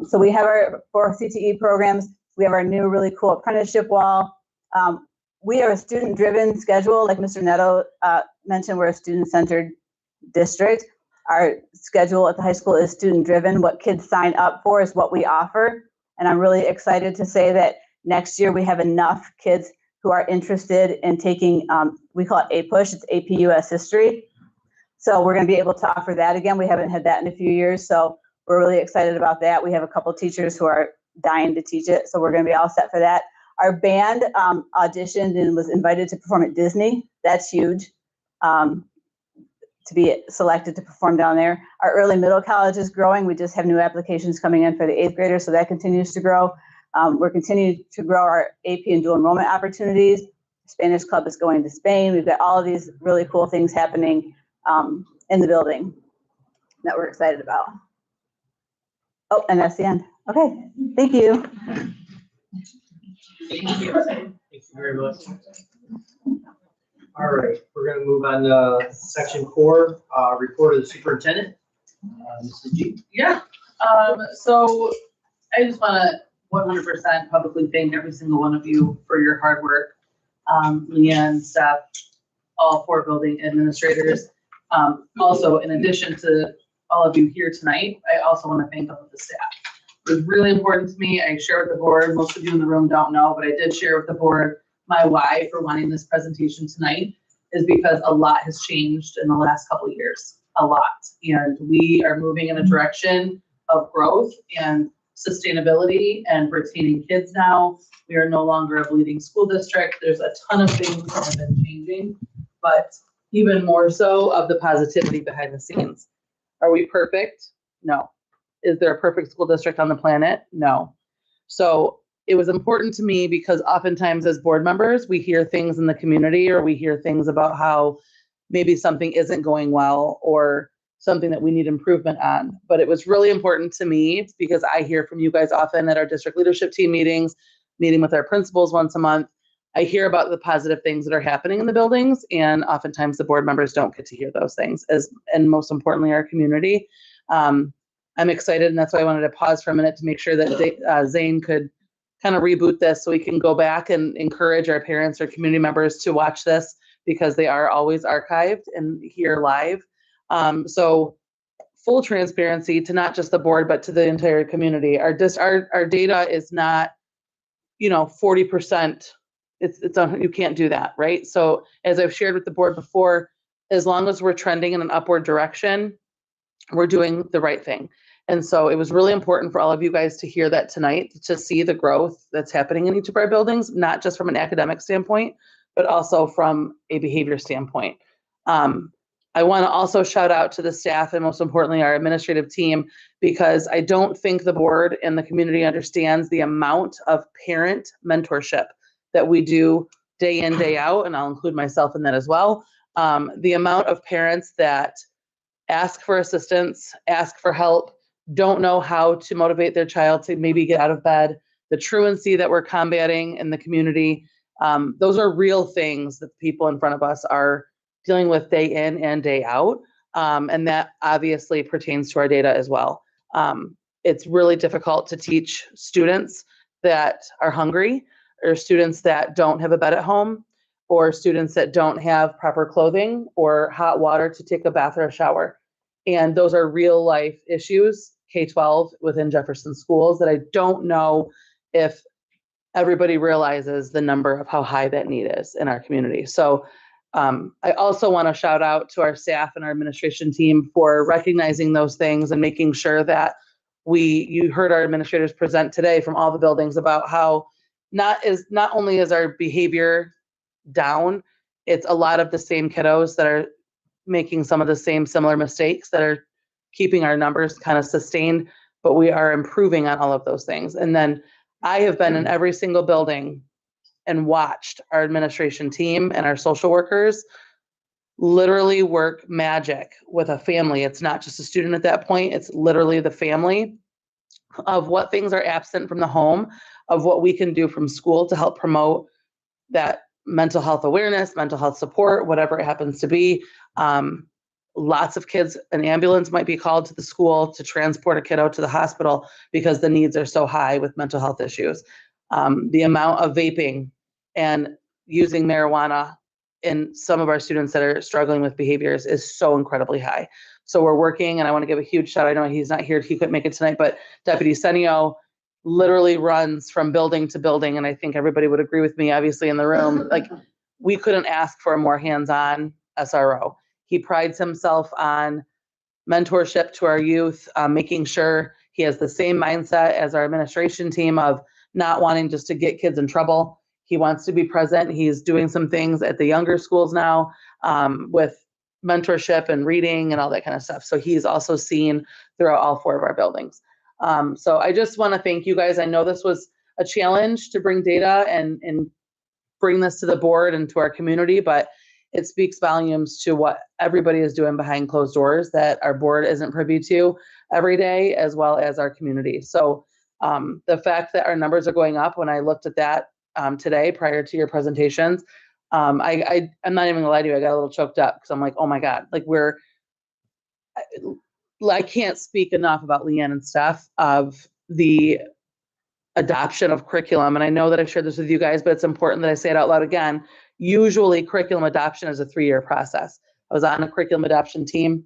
So we have our 4 CTE programs. We have our new really cool apprenticeship wall. We are a student-driven schedule. Like Mr. Netto mentioned, we're a student-centered district. Our schedule at the high school is student-driven. What kids sign up for is what we offer. And I'm really excited to say that next year we have enough kids who are interested in taking, we call it APUSH, it's AP US History. So we're going to be able to offer that again. We haven't had that in a few years. So we're really excited about that. We have a couple teachers who are dying to teach it. So we're going to be all set for that. Our band auditioned and was invited to perform at Disney. That's huge, to be selected to perform down there. Our early middle college is growing. We just have new applications coming in for the 8th graders, so that continues to grow. We're continuing to grow our AP and dual enrollment opportunities. Spanish Club is going to Spain. We've got all of these really cool things happening in the building that we're excited about. Oh, and that's the end. Okay, thank you. Thank you very much. All right, we're going to move on to section 4, report of the superintendent. Mr. G. Yeah, so I just want to 100% publicly thank every single one of you for your hard work. Leanne, Steph, all 4 building administrators. Also, in addition to all of you here tonight, I also want to thank all of the staff. It was really important to me. I shared with the board, most of you in the room don't know, but I did share with the board my why for wanting this presentation tonight is because a lot has changed in the last couple of years, a lot. And we are moving in a direction of growth and sustainability and retaining kids now. We are no longer a bleeding school district. There's a ton of things that have been changing, but even more so of the positivity behind the scenes. Are we perfect? No. Is there a perfect school district on the planet? No. So it was important to me because oftentimes as board members, we hear things in the community or we hear things about how maybe something isn't going well or something that we need improvement on. But it was really important to me because I hear from you guys often at our district leadership team meetings, meeting with our principals once a month. I hear about the positive things that are happening in the buildings, and oftentimes the board members don't get to hear those things, and most importantly, our community. I'm excited, and that's why I wanted to pause for a minute to make sure that Zane could kind of reboot this so we can go back and encourage our parents or community members to watch this because they are always archived and here live. So full transparency to not just the board, but to the entire community. Our data is not, 40%. You can't do that, right? So as I've shared with the board before, as long as we're trending in an upward direction, we're doing the right thing. And so it was really important for all of you guys to hear that tonight, to see the growth that's happening in each of our buildings, not just from an academic standpoint, but also from a behavior standpoint. I want to also shout out to the staff and most importantly, our administrative team, because I don't think the board and the community understands the amount of parent mentorship that we do day in, day out, and I'll include myself in that as well. The amount of parents that ask for assistance, ask for help, don't know how to motivate their child to maybe get out of bed, the truancy that we're combating in the community. Those are real things that people in front of us are dealing with day in and day out. And that obviously pertains to our data as well. It's really difficult to teach students that are hungry, or students that don't have a bed at home, or students that don't have proper clothing or hot water to take a bath or a shower. And those are real life issues, K-12 within Jefferson schools, that I don't know if everybody realizes the number of how high that need is in our community. So I also want to shout out to our staff and our administration team for recognizing those things and making sure that you heard our administrators present today from all the buildings about how not only is our behavior down, it's a lot of the same kiddos that are making some of the same similar mistakes that are keeping our numbers kind of sustained, but we are improving on all of those things. And then I have been in every single building and watched our administration team and our social workers literally work magic with a family. It's not just a student at that point, it's literally the family of what things are absent from the home, of what we can do from school to help promote that mental health awareness, mental health support, whatever it happens to be. Lots of kids, an ambulance might be called to the school to transport a kiddo to the hospital because the needs are so high with mental health issues. The amount of vaping and using marijuana in some of our students that are struggling with behaviors is so incredibly high. So we're working, and I want to give a huge shout. I know he's not here, he couldn't make it tonight, but Deputy Senio literally runs from building to building. And I think everybody would agree with me, obviously in the room, like we couldn't ask for a more hands-on SRO. He prides himself on mentorship to our youth, making sure he has the same mindset as our administration team of not wanting just to get kids in trouble. He wants to be present. He's doing some things at the younger schools now with mentorship and reading and all that kind of stuff. So he's also seen throughout all 4 of our buildings. So I just want to thank you guys. I know this was a challenge to bring data and bring this to the board and to our community, but it speaks volumes to what everybody is doing behind closed doors that our board isn't privy to every day, as well as our community. So the fact that our numbers are going up, when I looked at that today prior to your presentations, I'm not even gonna lie to you, I got a little choked up because I'm like, oh my God, like I can't speak enough about Leanne and Steph of the adoption of curriculum. And I know that I've shared this with you guys, but it's important that I say it out loud again. Usually curriculum adoption is a 3-year process. I was on a curriculum adoption team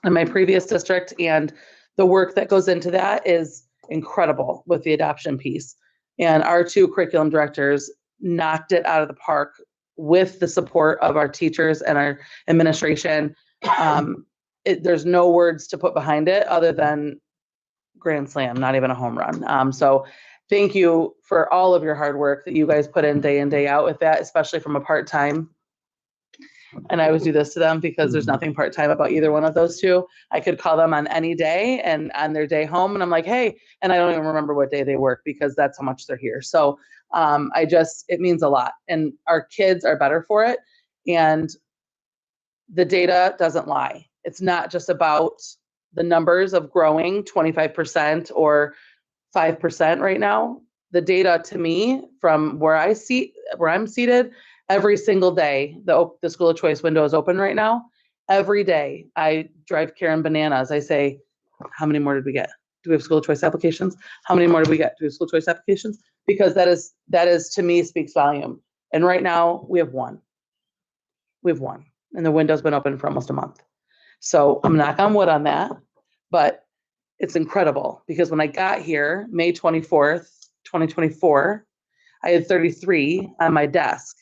in my previous district, and the work that goes into that is incredible with the adoption piece. And our 2 curriculum directors knocked it out of the park with the support of our teachers and our administration. There's no words to put behind it other than grand slam, not even a home run. So thank you for all of your hard work that you guys put in day out with that, especially from a part-time. And I always do this to them because there's nothing part-time about either one of those 2. I could call them on any day and on their day home, and I'm like, hey, and I don't even remember what day they work because that's how much they're here. So it means a lot, and our kids are better for it. And the data doesn't lie. It's not just about the numbers of growing 25% or 5% right now. The data to me, from where I'm seated, every single day, the school of choice window is open right now. Every day I drive Karen bananas. I say, how many more did we get? Do we have school of choice applications? How many more did we get? Do we have school of choice applications? Because that is to me speaks volume. And right now we have 1. We have 1. And the window's been open for almost a month. So I'm knock on wood on that, but it's incredible because when I got here, May 24th, 2024, I had 33 on my desk.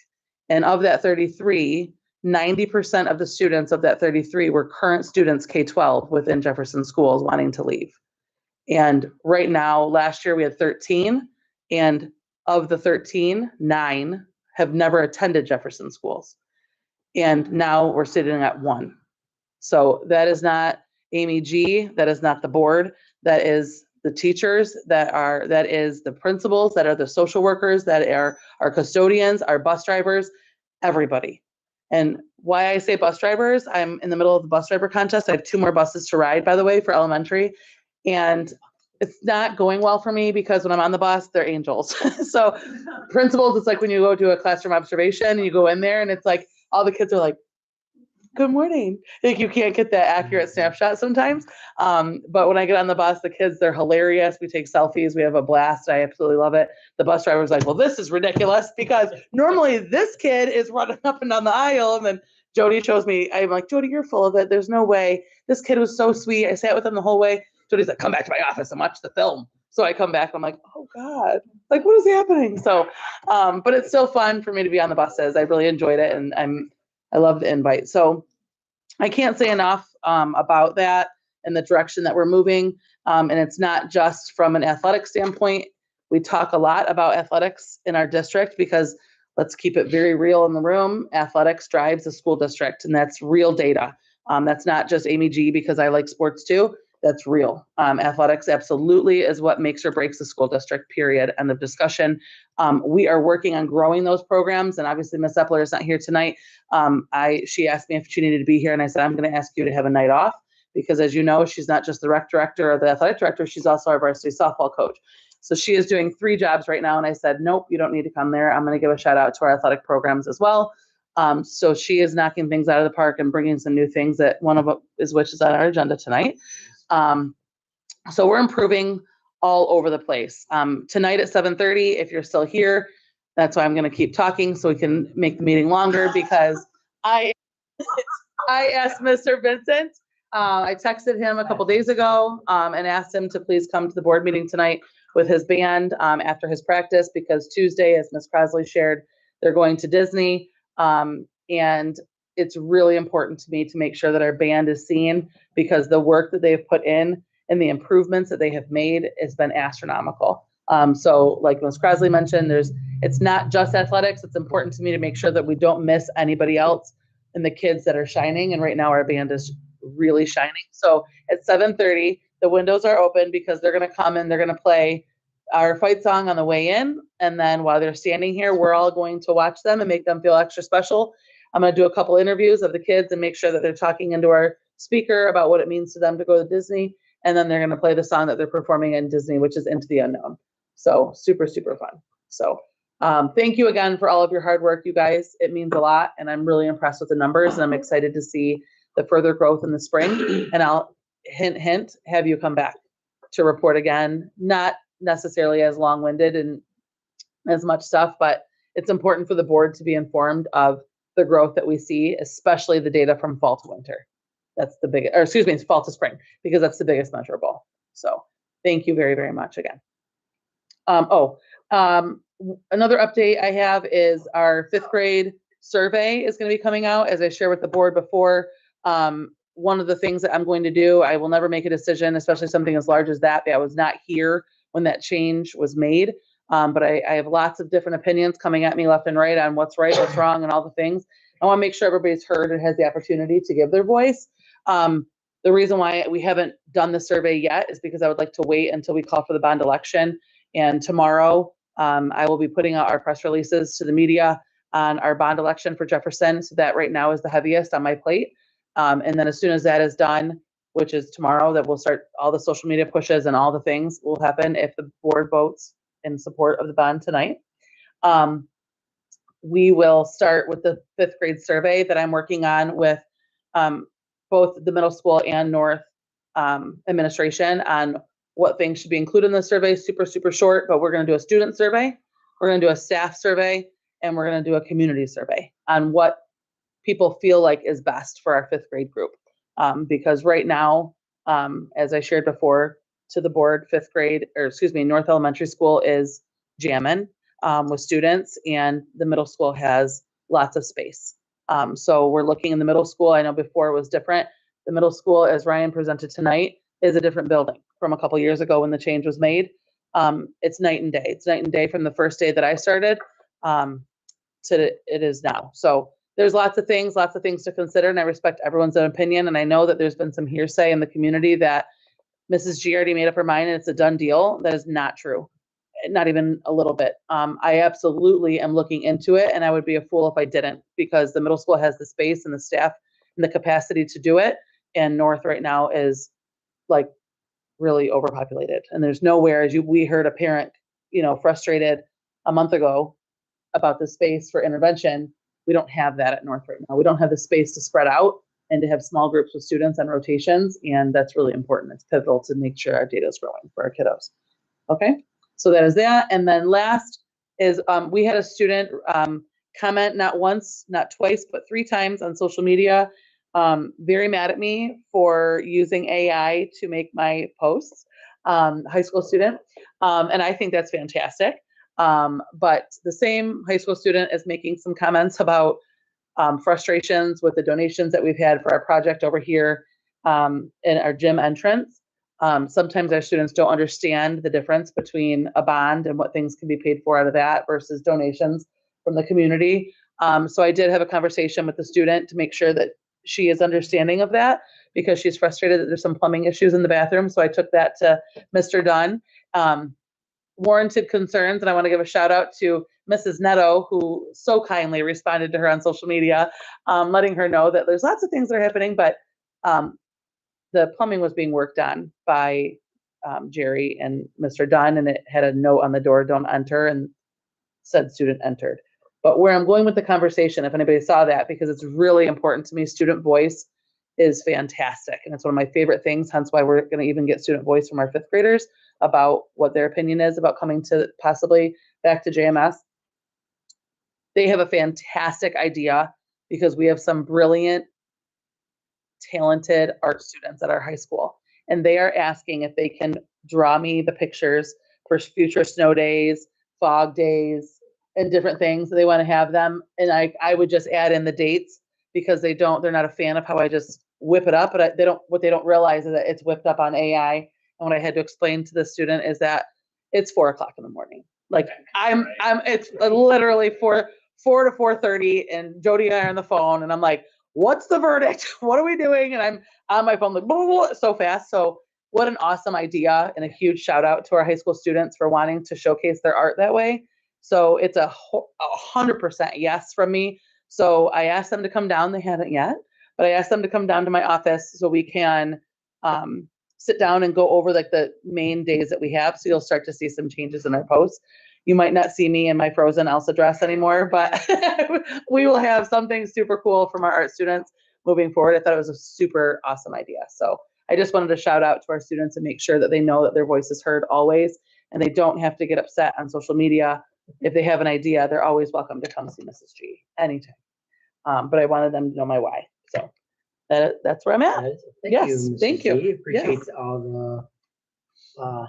And of that 33, 90% of the students of that 33 were current students K-12 within Jefferson schools wanting to leave. And right now, last year we had 13, and of the 13, 9 have never attended Jefferson schools. And now we're sitting at 1. So that is not Amy G, that is not the board, that is the teachers, that is the principals, that are the social workers, that are our custodians, our bus drivers, everybody. And why I say bus drivers, I'm in the middle of the bus driver contest. I have 2 more buses to ride, by the way, for elementary. And it's not going well for me because when I'm on the bus, they're angels. So principals, it's like when you go to a classroom observation and you go in there and it's like, all the kids are like, good morning. Like you can't get that accurate snapshot sometimes. But when I get on the bus, the kids, they're hilarious. We take selfies. We have a blast. I absolutely love it. The bus driver's like, well, this is ridiculous because normally this kid is running up and down the aisle. And then Jody shows me, I'm like, Jody, you're full of it. There's no way. This kid was so sweet. I sat with him the whole way. Jody's like, come back to my office and watch the film. So I come back, I'm like, oh God, like what is happening? So, but it's still fun for me to be on the buses. I really enjoyed it. And I love the invite. So I can't say enough about that and the direction that we're moving. And it's not just from an athletic standpoint. We talk a lot about athletics in our district because let's keep it very real in the room. Athletics drives the school district, and that's real data. That's not just Amy G because I like sports too. That's real. Athletics absolutely is what makes or breaks the school district, period. End of discussion. We are working on growing those programs, and obviously Ms. Epler is not here tonight. She asked me if she needed to be here, and I said, I'm going to ask you to have a night off because, as you know, she's not just the rec director or the athletic director, she's also our varsity softball coach. So she is doing 3 jobs right now, and I said, nope, you don't need to come there. I'm going to give a shout out to our athletic programs as well. So she is knocking things out of the park and bringing some new things that one of them is which is on our agenda tonight. So we're improving all over the place. Tonight at 7:30, if you're still here, that's why I'm going to keep talking so we can make the meeting longer because I asked Mr. Vincent, I texted him a couple days ago and asked him to please come to the board meeting tonight with his band after his practice because Tuesday, as Ms. Crosley shared, they're going to Disney. And it's really important to me to make sure that our band is seen because the work that they've put in and the improvements that they have made has been astronomical. So like Ms. Crosley mentioned, it's not just athletics. It's important to me to make sure that we don't miss anybody else and the kids that are shining. And right now our band is really shining. So at 7:30, the windows are open because they're going to come and they're going to play our fight song on the way in. And then while they're standing here, we're all going to watch them and make them feel extra special. I'm going to do a couple interviews of the kids and make sure that they're talking into our speaker about what it means to them to go to Disney. And then they're going to play the song that they're performing in Disney, which is Into the Unknown. So super, super fun. So thank you again for all of your hard work, you guys. It means a lot. And I'm really impressed with the numbers. And I'm excited to see the further growth in the spring. And I'll hint, have you come back to report again. Not necessarily as long-winded and as much stuff, but it's important for the board to be informed of the growth that we see, especially the data from fall to winter. That's the biggest, or excuse me, fall to spring, because that's the biggest measurable. So thank you very, very much again. Another update I have is our 5th grade survey is going to be coming out. As I shared with the board before, one of the things that I'm going to do, I will never make a decision, especially something as large as that. I was not here when that change was made. But I have lots of different opinions coming at me left and right on what's right, what's wrong, and all the things. I want to make sure everybody's heard and has the opportunity to give their voice. The reason why we haven't done the survey yet is because I would like to wait until we call for the bond election. And tomorrow, I will be putting out our press releases to the media on our bond election for Jefferson. So that right now is the heaviest on my plate. And then as soon as that is done, which is tomorrow, that we'll start all the social media pushes and all the things will happen if the board votes in support of the bond tonight. We will start with the 5th grade survey that I'm working on with both the middle school and North administration on what things should be included in the survey. Super, super short, but we're going to do a student survey, we're going to do a staff survey, and we're going to do a community survey on what people feel like is best for our 5th grade group. Because right now, as I shared before to the board, 5th grade, or excuse me, North Elementary School is jamming with students, and the middle school has lots of space. So we're looking in the middle school. I know before it was different. The middle school, as Ryan presented tonight, is a different building from a couple years ago when the change was made. It's night and day. It's night and day from the first day that I started to it is now. So there's lots of things to consider, and I respect everyone's own opinion. And I know that there's been some hearsay in the community that Mrs. G already made up her mind and it's a done deal. That is not true. Not even a little bit. I absolutely am looking into it, and I would be a fool if I didn't, because the middle school has the space and the staff and the capacity to do it. And North right now is like really overpopulated. And there's nowhere, as we heard a parent, frustrated a month ago about the space for intervention. We don't have that at North right now. We don't have the space to spread out and to have small groups with students on rotations. And that's really important. It's pivotal to make sure our data is growing for our kiddos. Okay, so that is that. And then last is we had a student comment not once, not twice, but 3 times on social media, very mad at me for using AI to make my posts, high school student. And I think that's fantastic. But the same high school student is making some comments about frustrations with the donations that we've had for our project over here in our gym entrance. Sometimes our students don't understand the difference between a bond and what things can be paid for out of that versus donations from the community. So I did have a conversation with the student to make sure that she is understanding of that, because she's frustrated that there's some plumbing issues in the bathroom. So I took that to Mr. Dunn. Warranted concerns, and I want to give a shout out to Mrs. Netto, who so kindly responded to her on social media, letting her know that there's lots of things that are happening, but the plumbing was being worked on by Jerry and Mr. Dunn, and it had a note on the door, "Don't enter," and said student entered. But where I'm going with the conversation, if anybody saw that, because it's really important to me, student voice is fantastic. And it's one of my favorite things, hence why we're going to even get student voice from our 5th graders about what their opinion is about coming to possibly back to JMS. They have a fantastic idea because we have some brilliant, talented art students at our high school. And they are asking if they can draw me the pictures for future snow days, fog days, and different things. They want to have them. And I would just add in the dates, because they're not a fan of how I just whip it up, but what they don't realize is that it's whipped up on AI. And what I had to explain to the student is that it's 4:00 in the morning. Like it's literally 4 to 4:30, and Jody and I are on the phone, and I'm like, what's the verdict? What are we doing? And I'm on my phone like blah, blah, blah, so fast. So what an awesome idea, and a huge shout out to our high school students for wanting to showcase their art that way. So it's a 100% yes from me. So I asked them to come down. They haven't yet, but I asked them to come down to my office so we can sit down and go over like the main days that we have. So you'll start to see some changes in our posts. You might not see me in my frozen Elsa dress anymore, but we will have something super cool from our art students moving forward. I thought it was a super awesome idea. So I just wanted to shout out to our students and make sure that they know that their voice is heard always, and they don't have to get upset on social media. If they have an idea, they're always welcome to come see Mrs. G anytime. But I wanted them to know my why. So that's where I'm at. Yes, thank you. Appreciate Yes. all the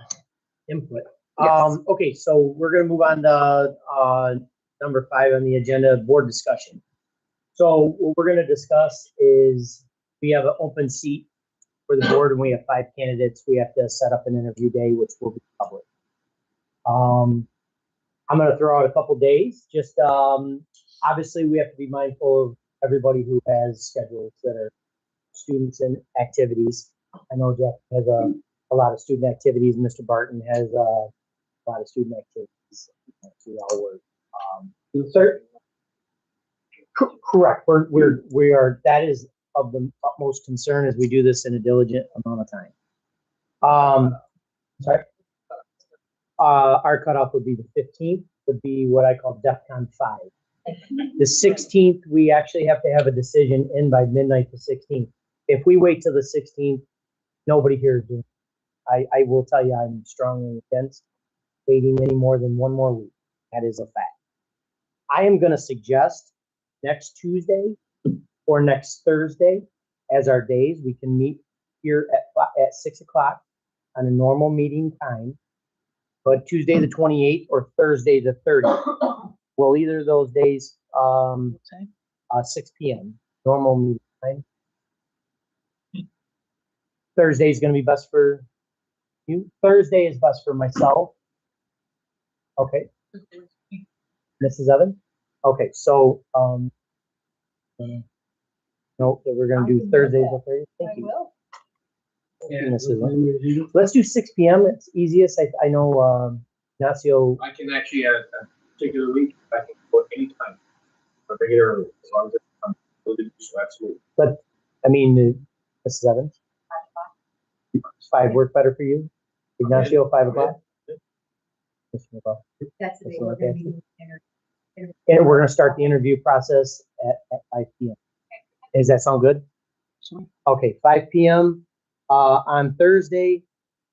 input. Yes. Okay, so we're gonna move on to number 5 on the agenda, board discussion. So what we're gonna discuss is we have an open seat for the board, and we have 5 candidates. We have to set up an interview day, which will be public. I'm gonna throw out a couple days. Just obviously, we have to be mindful of everybody who has schedules that are students and activities. I know Jeff has a lot of student activities. Mr. Barton has a lot of student activities. We all work. Correct. We are. That is of the utmost concern as we do this in a diligent amount of time. Sorry. Our cutoff would be the 15th. Would be what I call DEFCON 5. The 16th, we actually have to have a decision in by midnight the 16th. If we wait till the 16th, nobody here is doing it. I will tell you, I'm strongly against waiting any more than one more week. That is a fact. I am going to suggest next Tuesday or next Thursday as our days. We can meet here at 6 o'clock on a normal meeting time, but Tuesday the 28th or Thursday the 30th. Well, either of those days, 6 p.m. normal meeting time. Thursday is going to be best for you. Thursday is best for myself. Okay. Mrs. Evans? Okay, so, no, we're going to do Thursdays the 30th. Thank you. Thank you, Mrs. Evans. Let's do 6 p.m. It's easiest. I know, Ignacio. I can actually, a particular week, I can go anytime, regular, as long as it's absolutely. But, I mean, Mrs. Evans? 5 work better for you? Ignacio, 5 o'clock? That's the day we're gonna be. And we're gonna start the interview process at 5 p.m. Does that sound good? Sure. Okay, 5 p.m. On Thursday,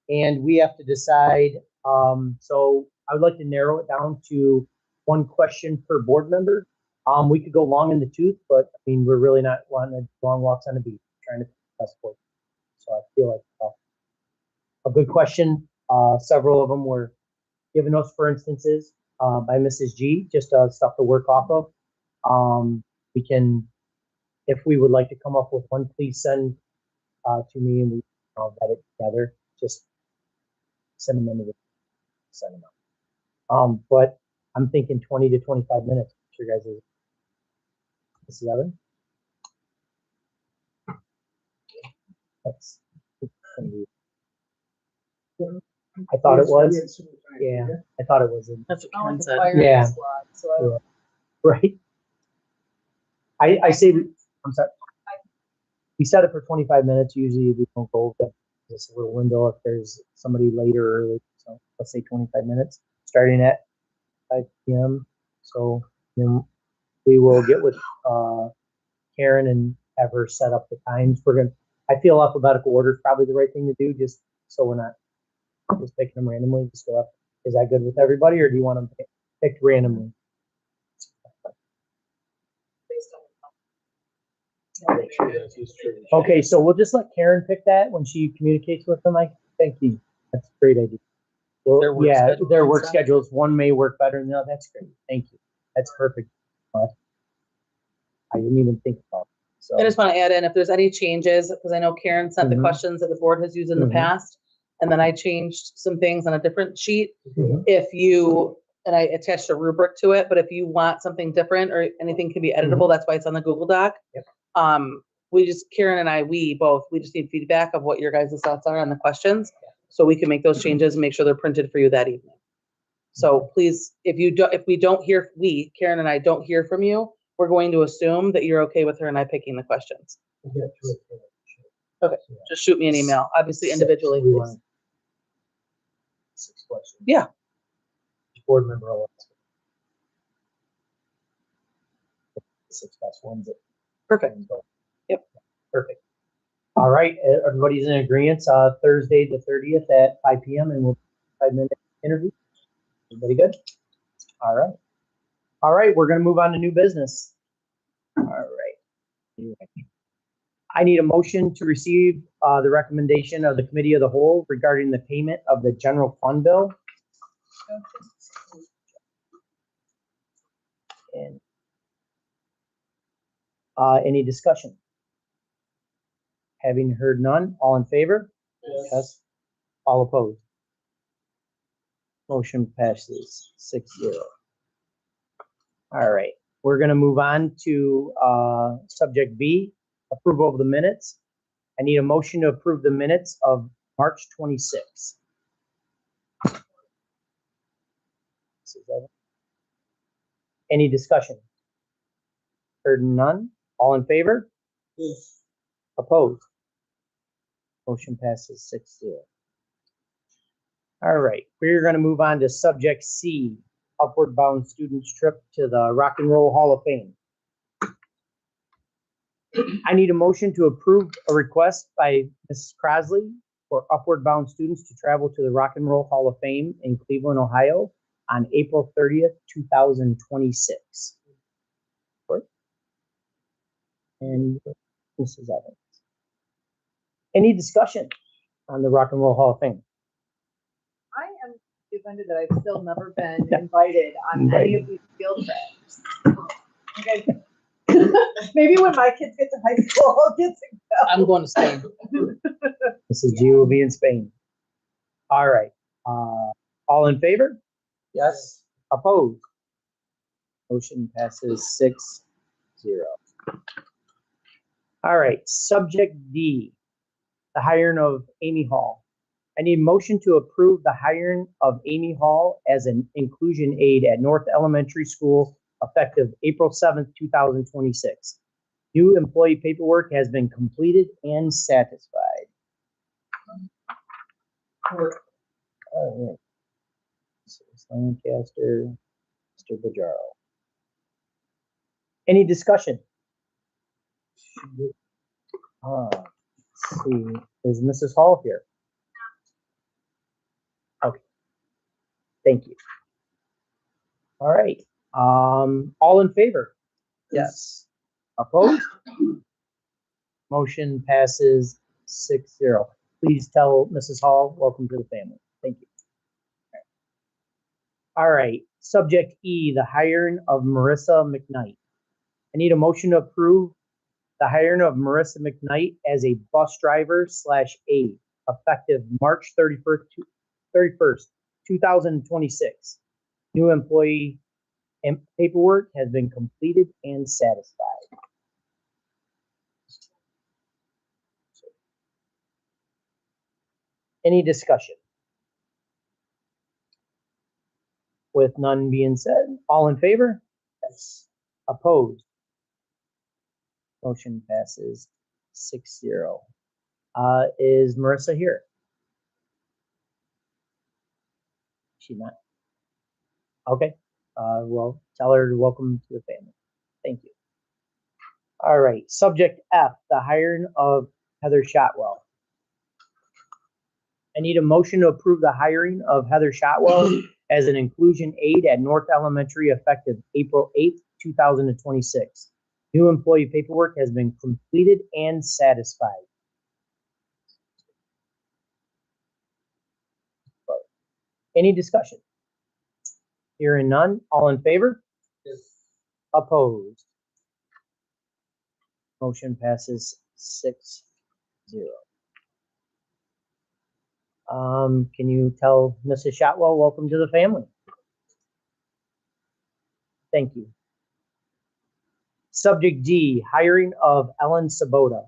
and we have to decide. So I would like to narrow it down to 1 question per board member. We could go long in the tooth, but I mean, we're really not wanting long walks on the beach, trying to best sport. So I feel like a good question. Several of them were given us, for instances, by Mrs. G, just stuff to work off of. We can, if we would like to come up with one, please send to me, and we vet it together. just send them into the, send them out. But I'm thinking 20 to 25 minutes. Sure, guys. This is Evan. That's gonna be. I thought it was. Yeah, I thought it was. That's what Oh, Karen it's a said. fire Yeah. squad, so I don't- Right. I say, I'm sorry. We set it for 25 minutes. Usually we don't go over this little window if there's somebody later or early. So let's say 25 minutes, starting at 5 p.m. So then we will get with Karen and have her set up the times. I feel alphabetical order is probably the right thing to do, just so we're not just picking them randomly. Just go up. Is that good with everybody, or do you want them picked randomly? Okay, so we'll just let Karen pick that when she communicates with them. Thank you. That's a great idea. Well, Their work yeah, schedules their and work stuff. schedules. One may work better than the other. That's great. Thank you. That's perfect. I didn't even think about it. So, I just want to add in if there's any changes, because I know Karen sent the Mhm. questions that the board has used in the Mhm. past. And then I changed some things on a different sheet. Mhm. If you, and I attached a rubric to it, but if you want something different or anything can be editable, that's why it's on the Google Doc. Yep. Karen and I, we just need feedback of what your guys' thoughts are on the questions. So we can make those changes and make sure they're printed for you that evening. So please, if Karen and I don't hear from you, we're going to assume that you're okay with her and I picking the questions. Okay, just shoot me an email, obviously individually. We please. want 6 questions. Yeah. Each board member will ask 6 best ones. Perfect. Yep. Perfect. All right, everybody's in agreement. Thursday the 30th at 5 p.m. and we'll 5-minute interview. Everybody good? All right. All right, we're going to move on to new business. All right. I need a motion to receive the recommendation of the Committee of the Whole regarding the payment of the general fund bill. And any discussion? Having heard none, all in favor? Yes. All opposed? Motion passes 6-0. All right, we're gonna move on to subject B, approval of the minutes. I need a motion to approve the minutes of March 26th. Any discussion? Heard none, all in favor? Yes. Opposed? Motion passes 6-0. All right, we're gonna move on to subject C, upward bound students trip to the Rock and Roll Hall of Fame. I need a motion to approve a request by Mrs. Crosley for upward bound students to travel to the Rock and Roll Hall of Fame in Cleveland, Ohio on April 30th, 2026. And Mrs. Evans. Any discussion on the Rock and Roll Hall of Fame? I am offended that I've still never been invited on any of these field trips. Okay. Maybe when my kids get to high school, I'll get to go. I'm going to Spain. Mrs. G will be in Spain. All right. All in favor? Yes. Opposed? Motion passes 6-0. All right. Subject D, the hiring of Amy Hall. I need motion to approve the hiring of Amy Hall as an inclusion aide at North Elementary School effective April 7th, 2026. New employee paperwork has been completed and satisfied. All right. Mrs. Lancaster, Mr. Bajaro. Any discussion? Let's see, is Mrs. Hall here? Okay. Thank you. All right. All in favor? Yes. Opposed? Motion passes 6-0. Please tell Mrs. Hall, welcome to the family. Thank you. All right. Subject E, the hiring of Marissa McKnight. I need a motion to approve the hiring of Marissa McKnight as a bus driver / aide effective March 31st, 2026. New employee and paperwork has been completed and satisfied. Any discussion? With none being said, all in favor? Yes. Opposed? Motion passes 6-0. Is Marissa here? She not? Okay. Well, tell her to welcome to the family. Thank you. All right. Subject F, the hiring of Heather Shotwell. I need a motion to approve the hiring of Heather Shotwell as an inclusion aide at North Elementary effective April 8th, 2026. New employee paperwork has been completed and satisfied. Any discussion? Hearing none, all in favor? Yes. Opposed? Motion passes 6-0. Can you tell Mrs. Shotwell, welcome to the family? Thank you. Subject D, hiring of Ellen Sabota.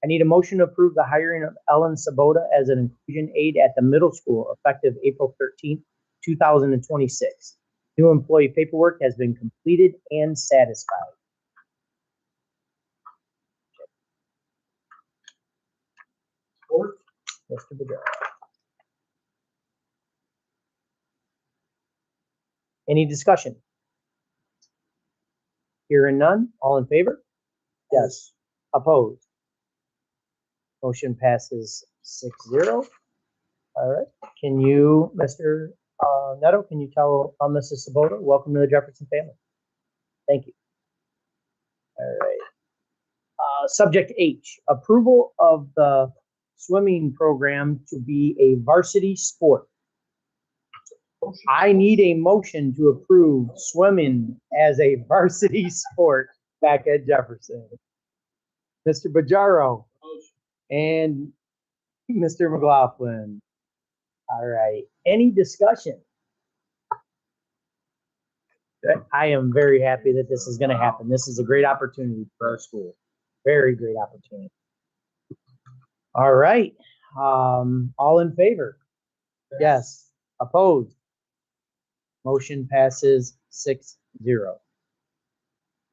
I need a motion to approve the hiring of Ellen Sabota as an inclusion aide at the middle school effective April 13th, 2026. New employee paperwork has been completed and satisfied. Mr. Bedard. Any discussion? Hearing none, all in favor? Yes. Opposed? Motion passes 6-0. All right. Can you, Mr. Neto, can you tell Mrs. Sabota, welcome to the Jefferson family? Thank you. All right. Subject H, approval of the swimming program to be a varsity sport. I need a motion to approve swimming as a varsity sport back at Jefferson. Mr. Bajaro and Mr. McLaughlin. All right. Any discussion? I am very happy that this is going to happen. This is a great opportunity for our school. Very great opportunity. All right. All in favor? Yes. Opposed? Motion passes 6-0.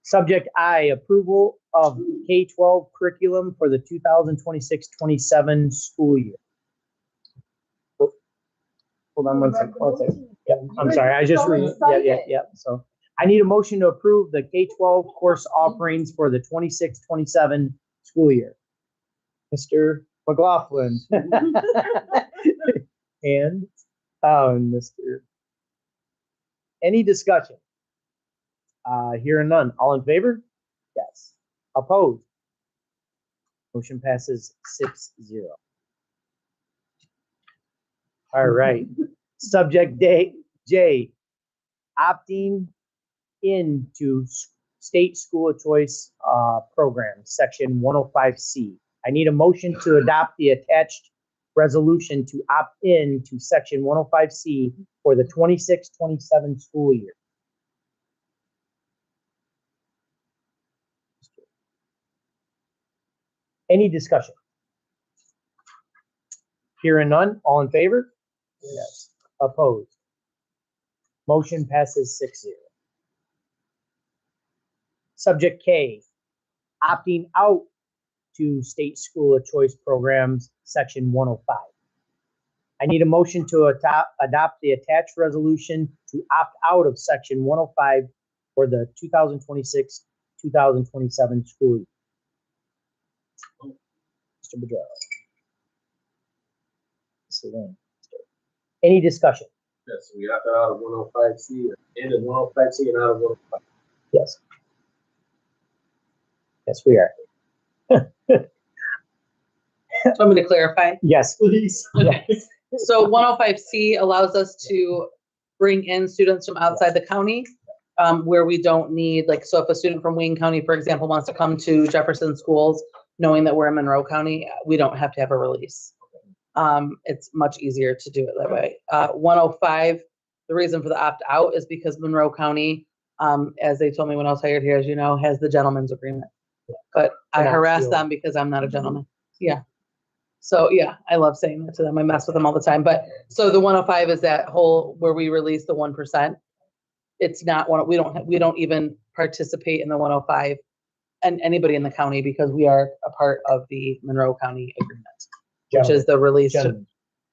Subject I, approval of K-12 curriculum for the 2026-27 school year. Hold on one second. Yeah, I'm sorry. I just read. Yeah. So I need a motion to approve the K-12 course offerings for the 26-27 school year. Mr. McLaughlin. And Mr. Any discussion? Hearing none. All in favor? Yes. Opposed? Motion passes 6-0. All right. Subject J, opting into state school of choice program, section 105C. I need a motion to adopt the attached resolution to opt in to section 105C for the 26-27 school year. Any discussion? Hearing none, all in favor? Yes. Opposed? Motion passes 6-0. Subject K, opting out to state school of choice programs, section 105. I need a motion to adopt the attached resolution to opt out of section 105 for the 2026-2027 school year. Mr. Bedrell. Any discussion? Yes, we opted out of 105C, in of 105C and out of 105. Yes. Yes, we are. Want me to clarify? Yes, please. Yes. So 105C allows us to bring in students from outside the county where we don't need, like, so if a student from Wayne County, for example, wants to come to Jefferson schools, knowing that we're in Monroe County, we don't have to have a release. It's much easier to do it that way. 105, the reason for the opt-out is because Monroe County, as they told me when I was hired here, as you know, has the gentleman's agreement. But I Not harass sealed. them because I'm not a gentleman. Yeah. So yeah, I love saying that to them. I mess with them all the time. But so the 105 is that whole where we release the 1%. It's not one, we don't even participate in the 105 and anybody in the county because we are a part of the Monroe County agreement, which is the release to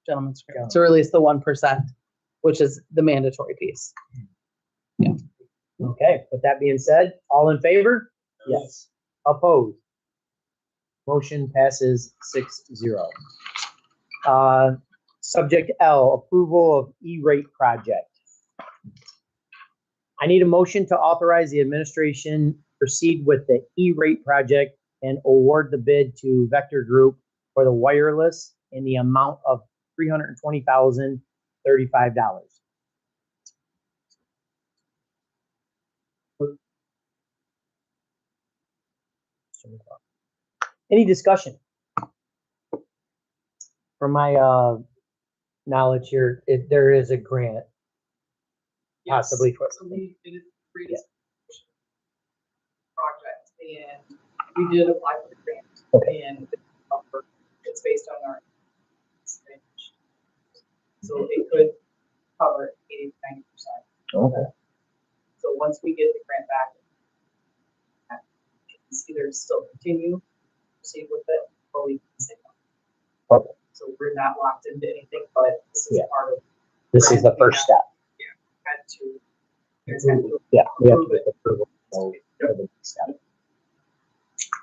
gentlemen's agreement to release the 1%, which is the mandatory piece. Yeah. Okay, with that being said, all in favor? Yes. Opposed? Motion passes 6-0. Subject L, approval of E-rate project. I need a motion to authorize the administration proceed with the E-rate project and award the bid to Vector Group for the wireless in the amount of $320,035. Any discussion? From my knowledge here, there is a grant possibly for. So we did a project and we did apply for the grant. Okay. And it's based on our range. So it could cover 80 to 90%. Okay. So once we get the grant back, it's either still continue, proceed with it, or we can say no. Okay. So we're not locked into anything, but this is part of. This is the first step. Had to. there's had to Yeah, we have to approve get it. approval. So, for the next step.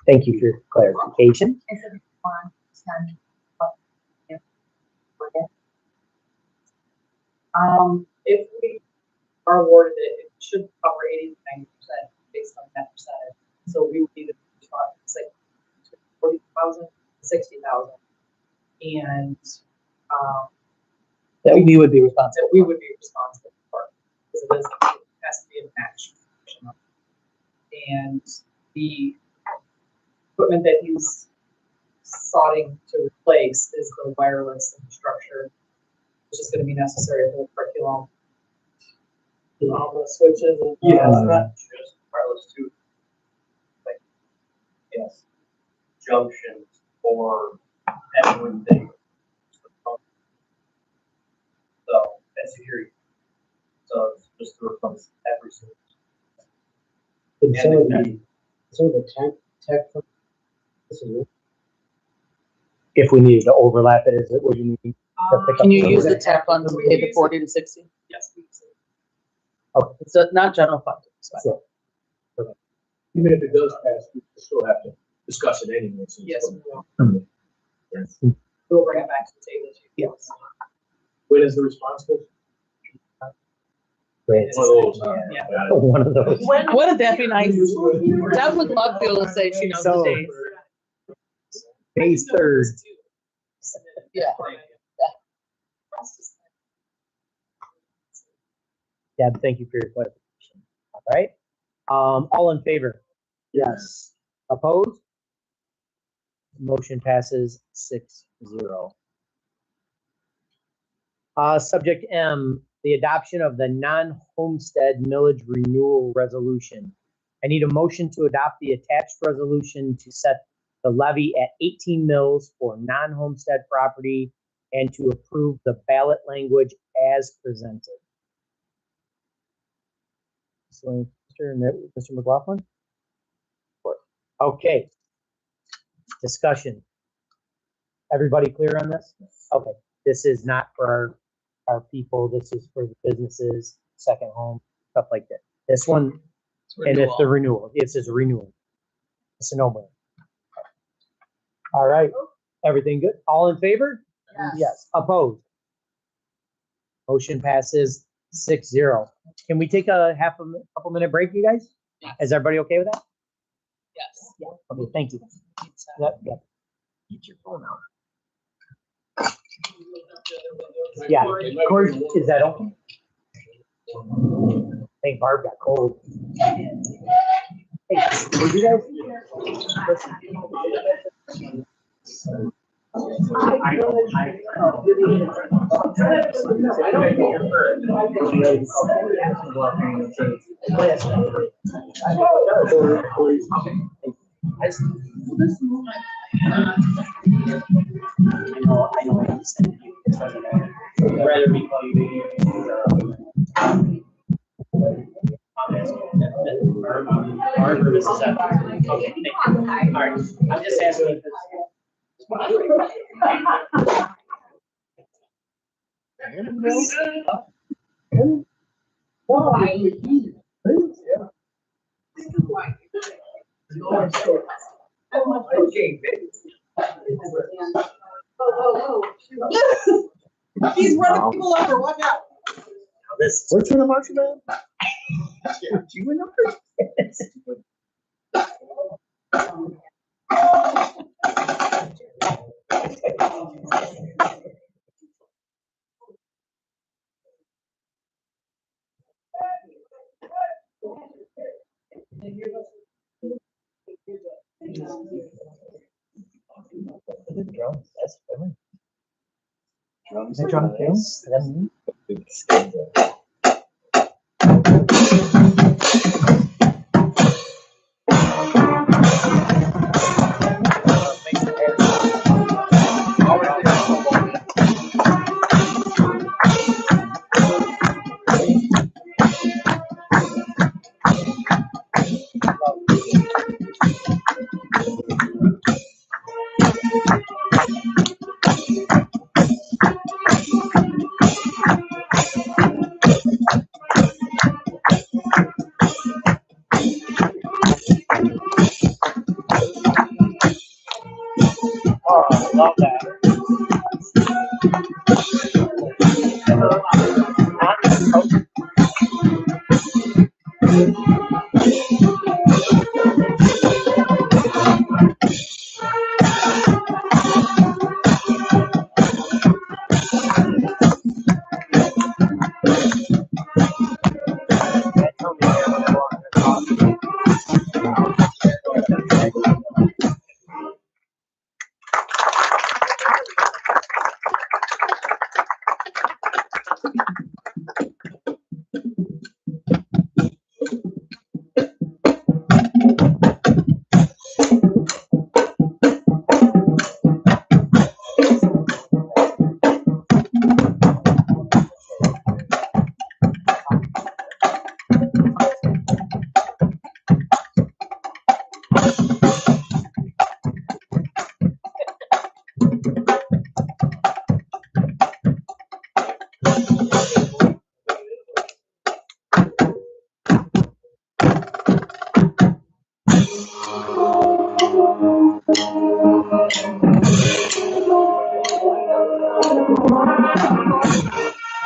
Thank you for your clarification. If we are awarded it, it should cover 80 to 90% based on that percentage. So we would need to, it's like 40,000, 60,000. And, That we would be responsible. that we would be responsible for, because it has to be a match. And the equipment that he's sodding to replace is the wireless infrastructure, which is gonna be necessary for the curriculum. All the switches. And Not just wireless too. Like, yes, junctions or everything. So, and security. So it's just to replace every single. So the tech. If we needed to overlap it, is it, what do you need? to pick up Can you the- use the TAP funds to pay the 40 to 60? Yes, we use it. Okay. It's not general fund. It's fine. Sure. Even if it does pass, we still have to discuss it anyway. So Yes, we will. Yes. We'll bring it back to the table. Yes. When is the response? Great. Yeah. One of those. Wouldn't that be nice? Deb would love to be able to say she knows the So- days. May 3rd. Yeah. Deb, thank you for your clarification. All right. All in favor? Yes. Opposed? Motion passes 6-0. Subject M, the adoption of the non-homestead millage renewal resolution. I need a motion to adopt the attached resolution to set the levy at 18 mils for non-homestead property and to approve the ballot language as presented. So, Mr. McLaughlin? Okay. Discussion. Everybody clear on this? Okay, this is not for our people, this is for the businesses, second home, stuff like that. This one, and it's the renewal, this is a renewal. It's a no-brainer. All right, everything good? All in favor? Yes. Opposed? Motion passes 6-0. Can we take a couple minute break, you guys? Is everybody okay with that? Yes. Yeah, okay, thank you. Yep. Get your phone out. Yeah, Corey, is that open? I think Barb got cold. Hey, would you guys? Rather we call you. Barbara, Mrs. Evans. Okay, thank you. All right, I'm just asking. Okay. He's running people over, watch out. What's in the motion, man? You went over. Drums, that's fun. Drums. The drum kills. Oh, I love that.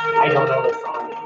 I don't know the song.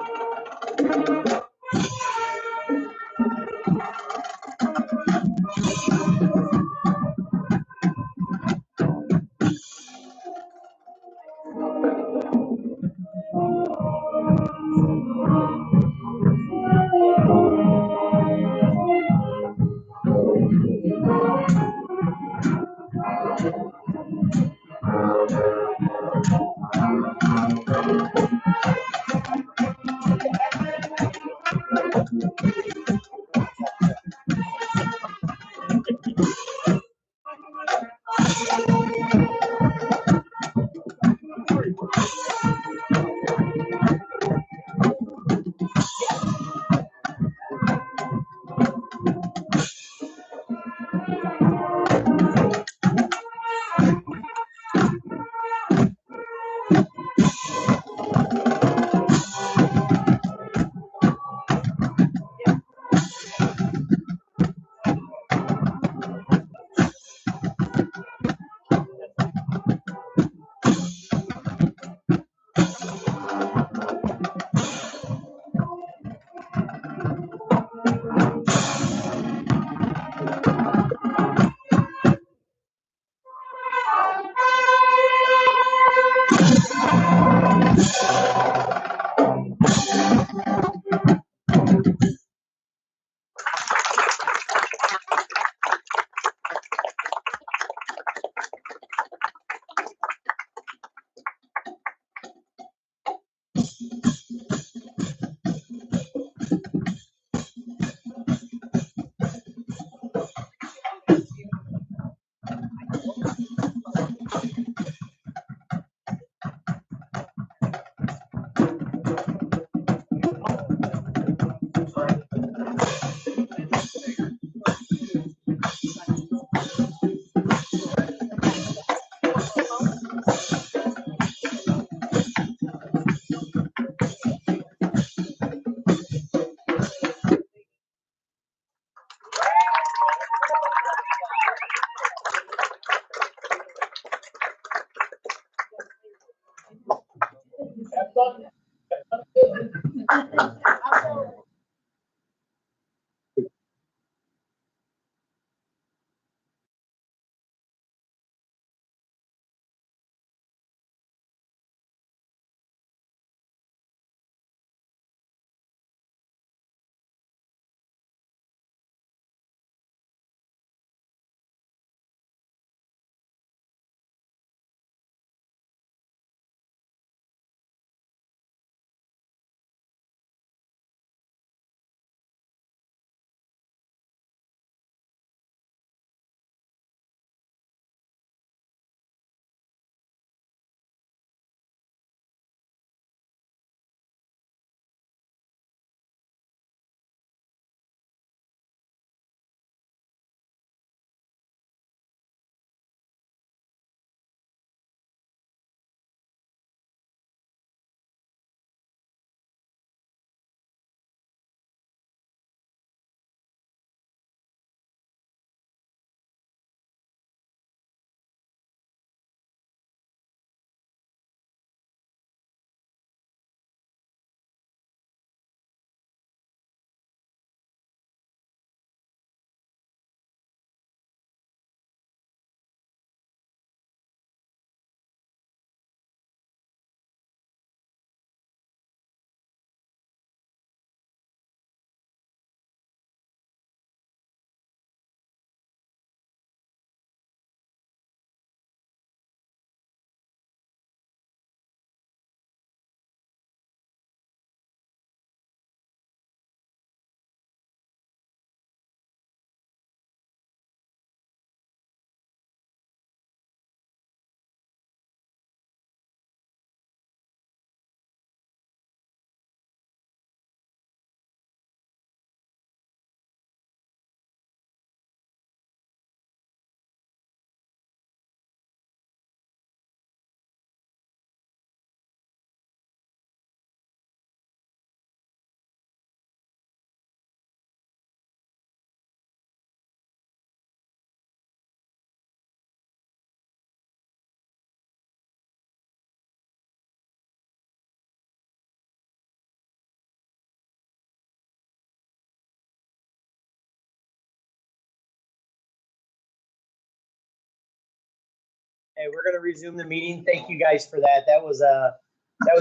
Hey, we're gonna resume the meeting. Thank you guys for that. That was a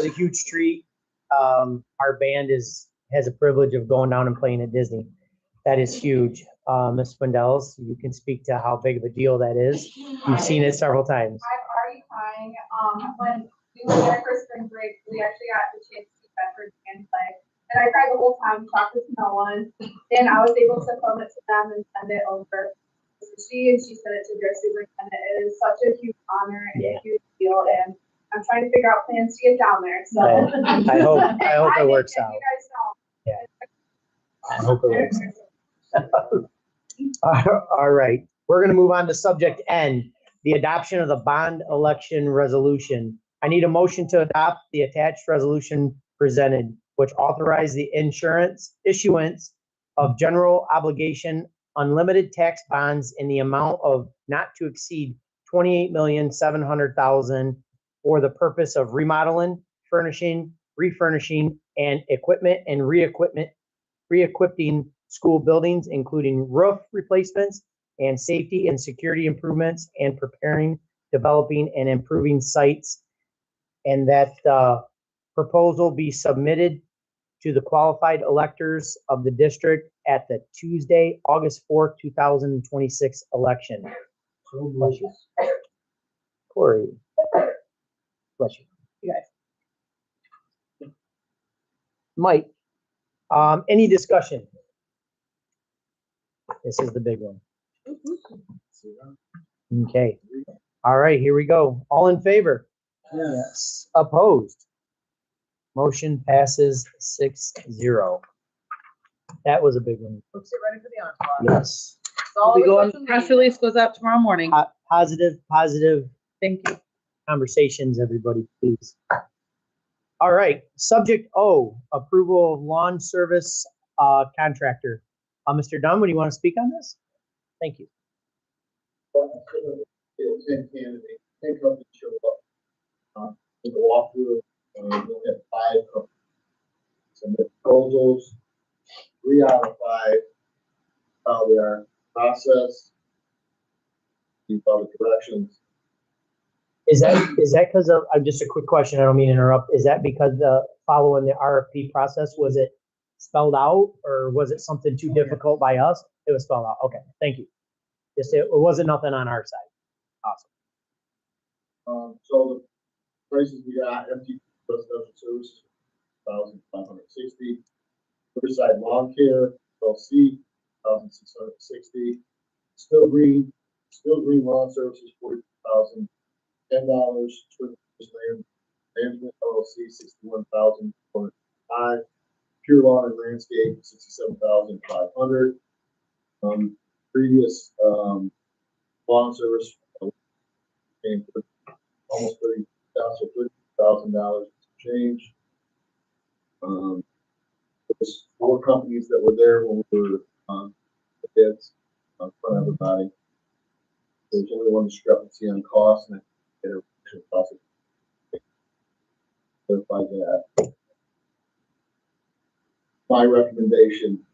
huge treat. Our band has a privilege of going down and playing at Disney. That is huge. Ms. Swindells, you can speak to how big of a deal that is. You've seen it several times. I'm already crying. When we were there for spring break, we actually got the chance to see Bedford and play. And I cried the whole time, talked to no one. And I was able to film it to them and send it over to she sent it to their superintendent. It is such a huge honor and a huge deal. And I'm trying to figure out plans to get down there. So I hope it works out. You guys know. Yeah. I hope it works out. All right, we're gonna move on to subject N, the adoption of the bond election resolution. I need a motion to adopt the attached resolution presented, which authorized the issuance of general obligation unlimited tax bonds in the amount of not to exceed $28,700,000 for the purpose of remodeling, furnishing, refurnishing, and equipment and re-equipping school buildings, including roof replacements and safety and security improvements, and preparing, developing, and improving sites. And that proposal be submitted to the qualified electors of the district at the Tuesday, August 4th, 2026 election. Bless you. Corey. Bless you. You guys. Mike, any discussion? This is the big one. Okay. All right, here we go. All in favor? Yes. Opposed? Motion passes 6-0. That was a big one. Let's get ready for the onslaught. Yes. We go on, press release goes out tomorrow morning. Positive Thank you. conversations, everybody, please. All right, subject O, approval of lawn service contractor. Mr. Dunn, would you want to speak on this? Thank you. 10 candidates, 10 companies show up. The walkthrough We only have 5 submit proposals. 3 out of 5 how they are processed. Keep all the directions. Is that because of, just a quick question, I don't mean to interrupt, is that because following the RFP process, was it spelled out or was it something too difficult by us? It was spelled out, okay, thank you. Just, it wasn't nothing on our side. Awesome. So the prices we got, MT residential services, 1,560. Riverside Lawn Care, LC, 1,660. Still Green Lawn Services, $42,000. $10. Land Management LLC, $61,405. Pure Lawn and Landscape, $67,500. Previous lawn service paying almost $30,000 change. There's 4 companies that were there when we were the bids in front of everybody. There's only one discrepancy on cost, and clarify that. My recommendation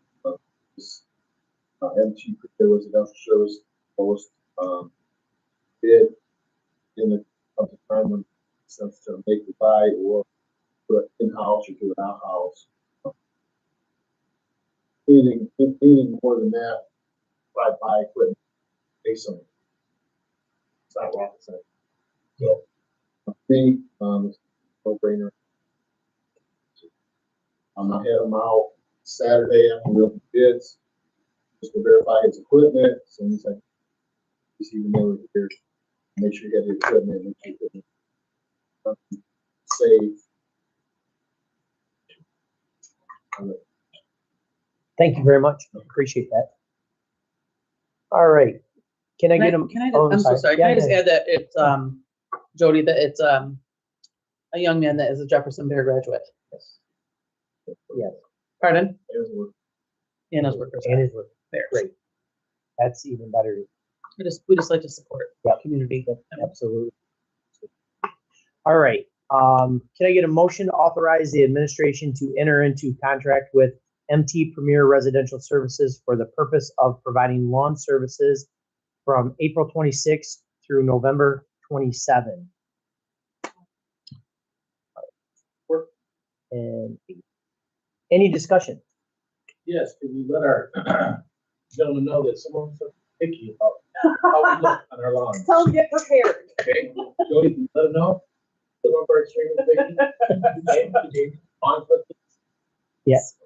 is MT Residential Service lowest bid in the time when sense to make the buy or put it in-house or do it out-house. Anything more than that, try buy equipment, pay something. It's not rocket science. So, for me, it's a no-brainer. I'm gonna head him out Saturday after we open bids, just to verify his equipment. As soon as I see the number here, make sure you get the equipment, make sure you get it safe. Thank you very much, appreciate that. All right, can I get them? I'm so sorry, can I just add that it's, Jody, that it's, a young man that is a Jefferson Middle graduate. Yes. Pardon? And And his workers. And his work, great. That's even better. We just like to support the community. Absolutely. All right, can I get a motion to authorize the administration to enter into contract with MT Premier Residential Services for the purpose of providing lawn services from April 26th through November 27. And any discussion? yes, can we let our gentlemen know that someone's picky about how we look on our lawns? Tell them get prepared. Okay, Jody, can you let them know? Some of our extremely picky. Conflict. Yes.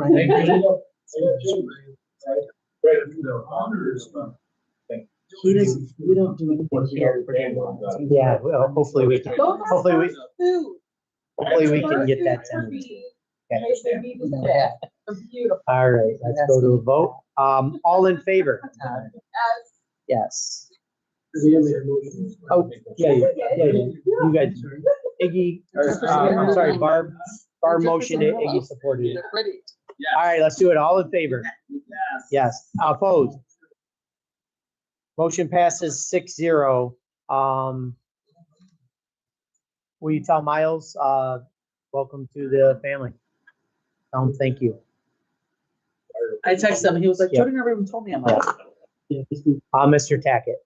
Thank you. Right, the honors. He doesn't, we don't do anything here. Yeah, well, hopefully we can, Don't hopefully we, Food. hopefully we can get that done. Beautiful. All right, let's go to a vote. All in favor? Yes. Oh, yeah, you guys, Iggy, I'm sorry, Barb motioned it, Iggy supported it. All right, let's do it. All in favor? Yes. Opposed? Motion passes 6-0. Will you tell Miles, welcome to the family? Thank you. I texted him, he was like, Yeah. Jody never even told me. I'm like, Mr. Tackett.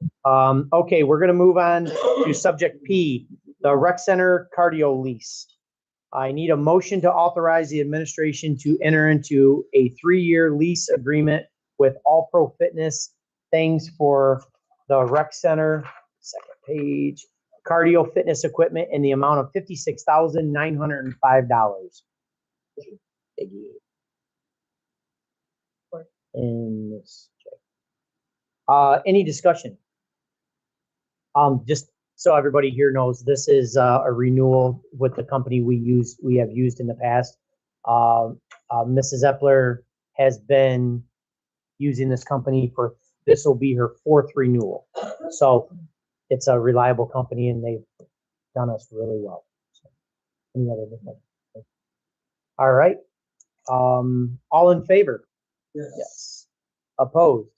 Okay, we're gonna move on to subject P, the rec center cardio lease. I need a motion to authorize the administration to enter into a 3-year lease agreement with All Pro Fitness things for the rec center, second page, cardio fitness equipment in the amount of $56,905. And let's check. Any discussion? Just so everybody here knows, this is a renewal with the company we have used in the past. Mrs. Epler has been using this company this will be her 4th renewal. So it's a reliable company and they've done us really well. So, any other discussion? All right. All in favor? Yes. Opposed?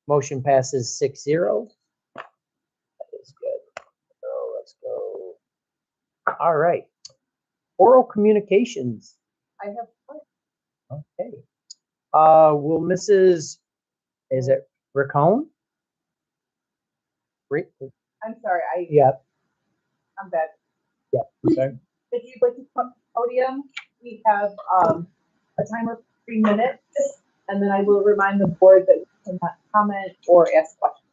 Motion passes 6-0. That is good. So let's go All right. Oral communications. I have. Okay. Will Mrs. Is it Racone? I'm sorry, Yeah. I'm bad. Yeah. I'm sorry. If you'd like to come to the podium, we have a timer of 3 minutes, and then I will remind the board that we cannot comment or ask questions.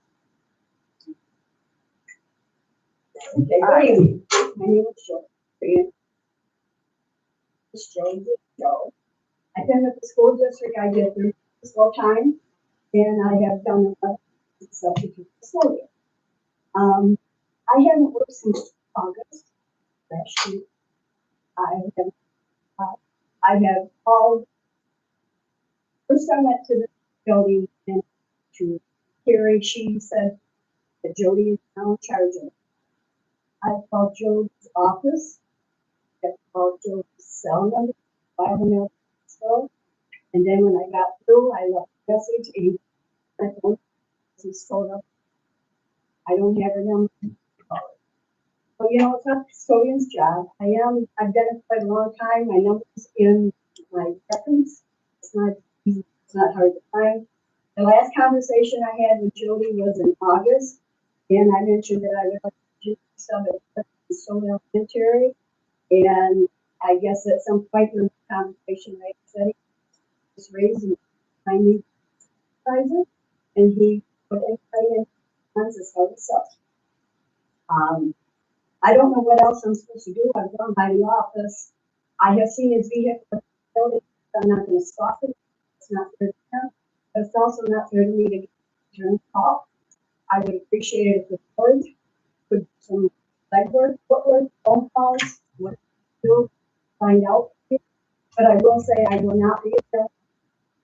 Okay, my name is Joe. It's Joe. I've been with the school district, I did through school time, and I have done a substitute custodian. I haven't worked since August last year. I have called, first I went to the building and to Carrie, she said that Jody is now in charge of it. I called Joe's office, I called Joe's cell number, 500 so, and then when I got through, I left a message and I phone was told up. I don't have a number. Well, you know, it's not a custodian's job. I've done it quite a long time. My number's in my records. It's not easy, it's not hard to find. The last conversation I had with Jody was in August, and I mentioned that I would like to do some at Sod Elementary. And I guess at some point in the conversation, I said he was raising my new supervisor, and he put everybody in Kansas how to sell. I don't know what else I'm supposed to do. I've gone by the office. I have seen his vehicle. I'm not going to stop it. It's not fair to him, but it's also not fair to me to return call. I would appreciate it if the board could do some legwork, footwork, phone calls, what to do, find out. But I will say I will not be there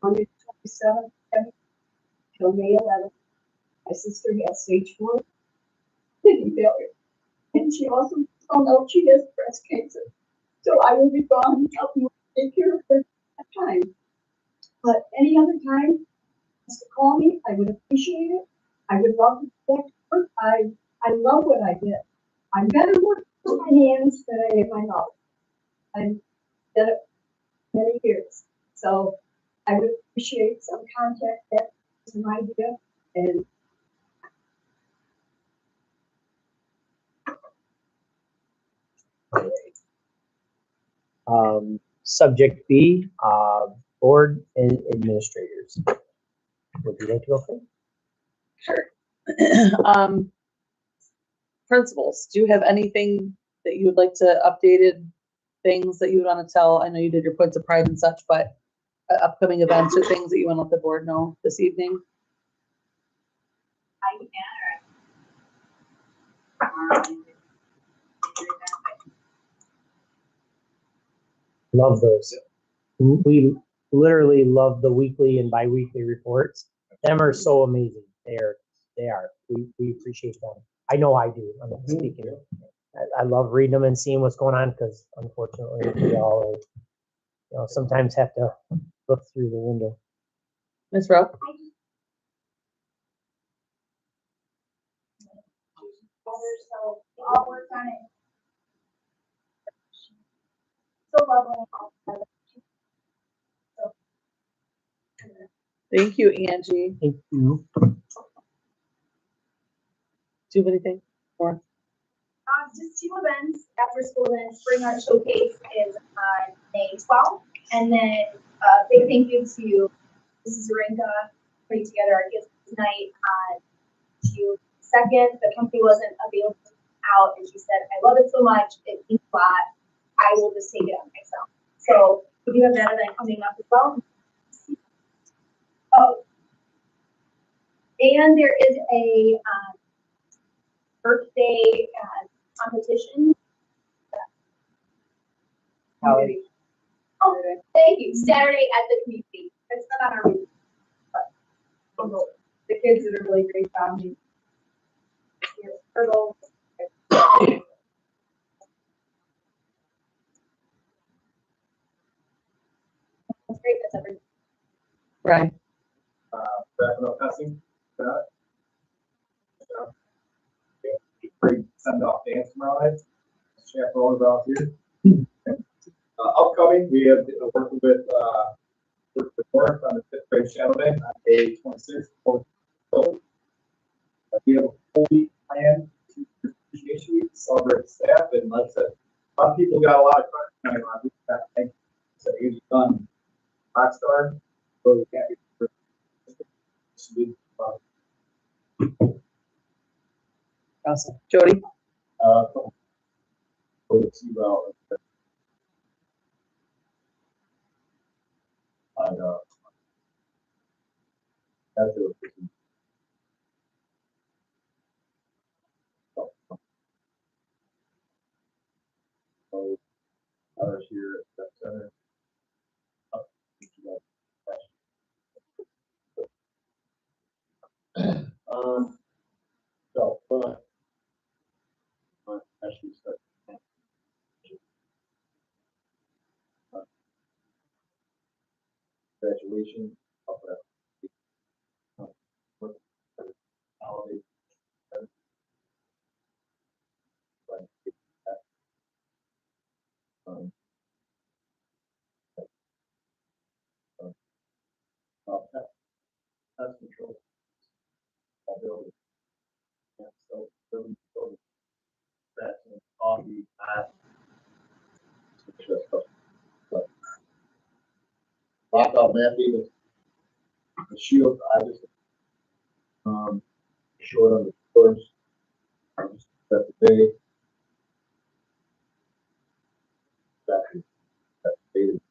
on the 27th until May 11th. My sister has stage 4 kidney failure. And she also found out she has breast cancer. So I will be gone helping take care of her at that time. But any other time, just to call me, I would appreciate it. I would love to get back to work. I love what I did. I'm better work with my hands than I am my mouth. I've done it many years. So I would appreciate some contact. That's an idea. And Subject B, board and administrators. Would you like to go first? Sure. Principals, do you have anything that you would like to updated things that you would want to tell? I know you did your points of pride and such, but upcoming events or things that you want to let the board know this evening? Love those. We literally love the weekly and bi-weekly reports. Them are so amazing. They are. We appreciate them. I know I do. I'm not speaking. I love reading them and seeing what's going on because unfortunately we all, sometimes have to look through the window. Ms. Rowe? So we all worked on it. So lovely. Thank you, Angie. Thank you. Do you have anything more? Just 2 events after school. Then Spring Art Showcase is on May 12th, and then big thank you to Mrs. Zarinka putting together our gift night on June 2nd. The company wasn't available out, and she said, "I love it so much. It means a lot. I will just take it on myself." So we do have that event coming up as well. Oh, and there is a birthday competition. Oh, thank you. Saturday at the community. It's not on our week, but the kids did a really great job. Turtles. That's great. That's everything. Right. Wrapping up testing. Great send off dance tomorrow night. chaperones out here. Upcoming, we have been working with North on the 5th grade shadow day on day 26. We have a full week planned to appreciation week, celebrate staff, and like I said, a lot of people got a lot of credit on this. I think so he's done Rockstar, really happy for this week. Awesome. Jody? Let's see about that's it. So, others here at the center. So, actually start. Graduation of holiday. That's control. Building. Yeah, so building, that's coffee, lockout mapping, the shield, I just, short on the first, that the day. That's dated.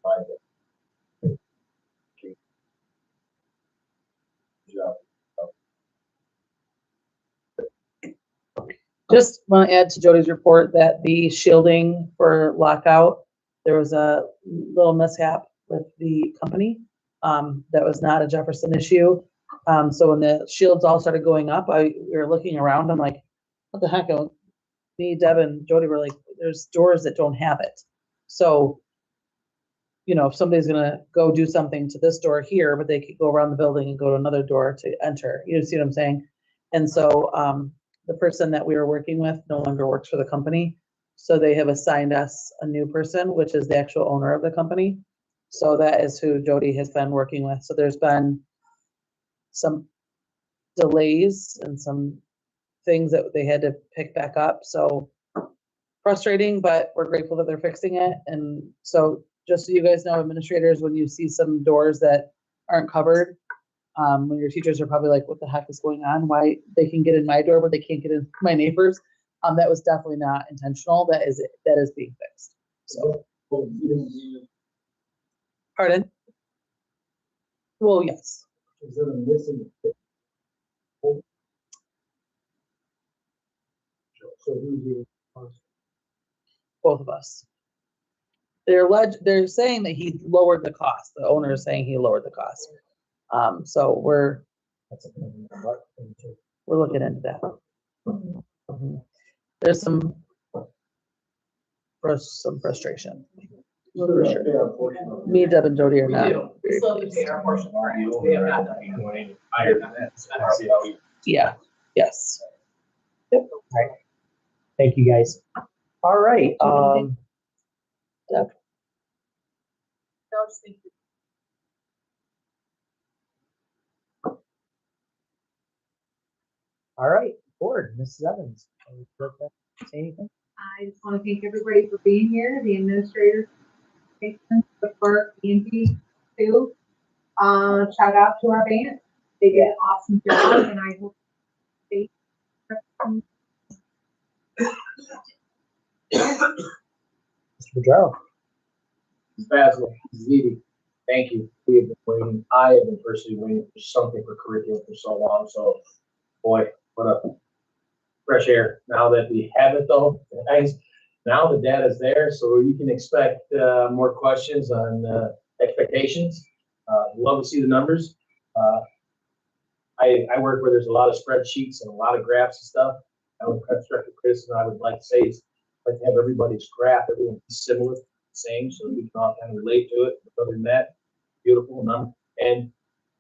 By the. Job. Just want to add to Jody's report that the shielding for lockout, there was a little mishap with the company. That was not a Jefferson issue. So when the shields all started going up, we were looking around, I'm like, what the heck? Me, Deb, and Jody were like, there's doors that don't have it. So, you know, if somebody's gonna go do something to this door here, but they could go around the building and go to another door to enter. You see what I'm saying? And so, the person that we were working with no longer works for the company. So they have assigned us a new person, which is the actual owner of the company. So that is who Jody has been working with. So there's been some delays and some things that they had to pick back up. So frustrating, but we're grateful that they're fixing it. And so just so you guys know, administrators, when you see some doors that aren't covered, when your teachers are probably like, what the heck is going on? Why they can get in my door, but they can't get in my neighbors. That was definitely not intentional. That is being fixed. So, pardon? Well, yes. Is there a missing? So who's the Both of us. They're saying that he lowered the cost. The owner is saying he lowered the cost. So we're looking into that. Mhm. There's some frustration. For sure. Me, Deb, and Jody are not. We still have to pay our portion of our grant. We have not done anything higher than that. Yeah, yes. Yep. All right. Thank you, guys. All right, Deb. All right, board, Mrs. Evans. Say anything? I just want to thank everybody for being here, the administrators, the clerk, Pt.2. Shout out to our band. They did an awesome job, and I hope they. Mr. Pedro. Ms. Basil, Ms. Ziti, thank you. We have been waiting, I have been personally waiting for something for curriculum for so long, so boy, what a fresh air. Now that we have it though, guys, now the data's there, so you can expect more questions on expectations. Love to see the numbers. I work where there's a lot of spreadsheets and a lot of graphs and stuff. I would constructive criticism I would like to say is like to have everybody's graph, everyone be similar, same, so that we can all kind of relate to it. But other than that, beautiful number. And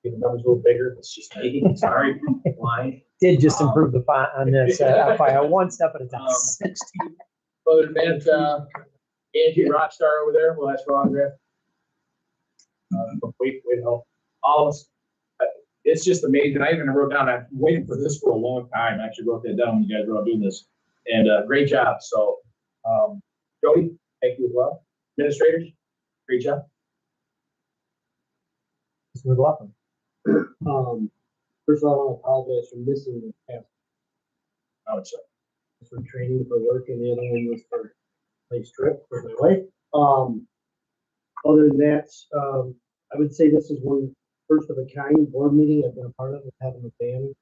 if the number's a little bigger, it's just making it sorry, line. did just improve the font on this, FYI, one step at a time. 16. Other than that, Angie Rockstar over there, well, that's her autograph. Wait, all of us. It's just amazing. I even wrote down, I've been waiting for this for a long time. I actually wrote that down when you guys were all doing this. And great job. So, Jody, thank you as well. Administrators, great job. Mr. McLaughlin. First of all, I want to apologize for missing the past. I would say. For training for work, and the other one was for place trip with my wife. Other than that, I would say this is one first of a kind board meeting I've been a part of, having a band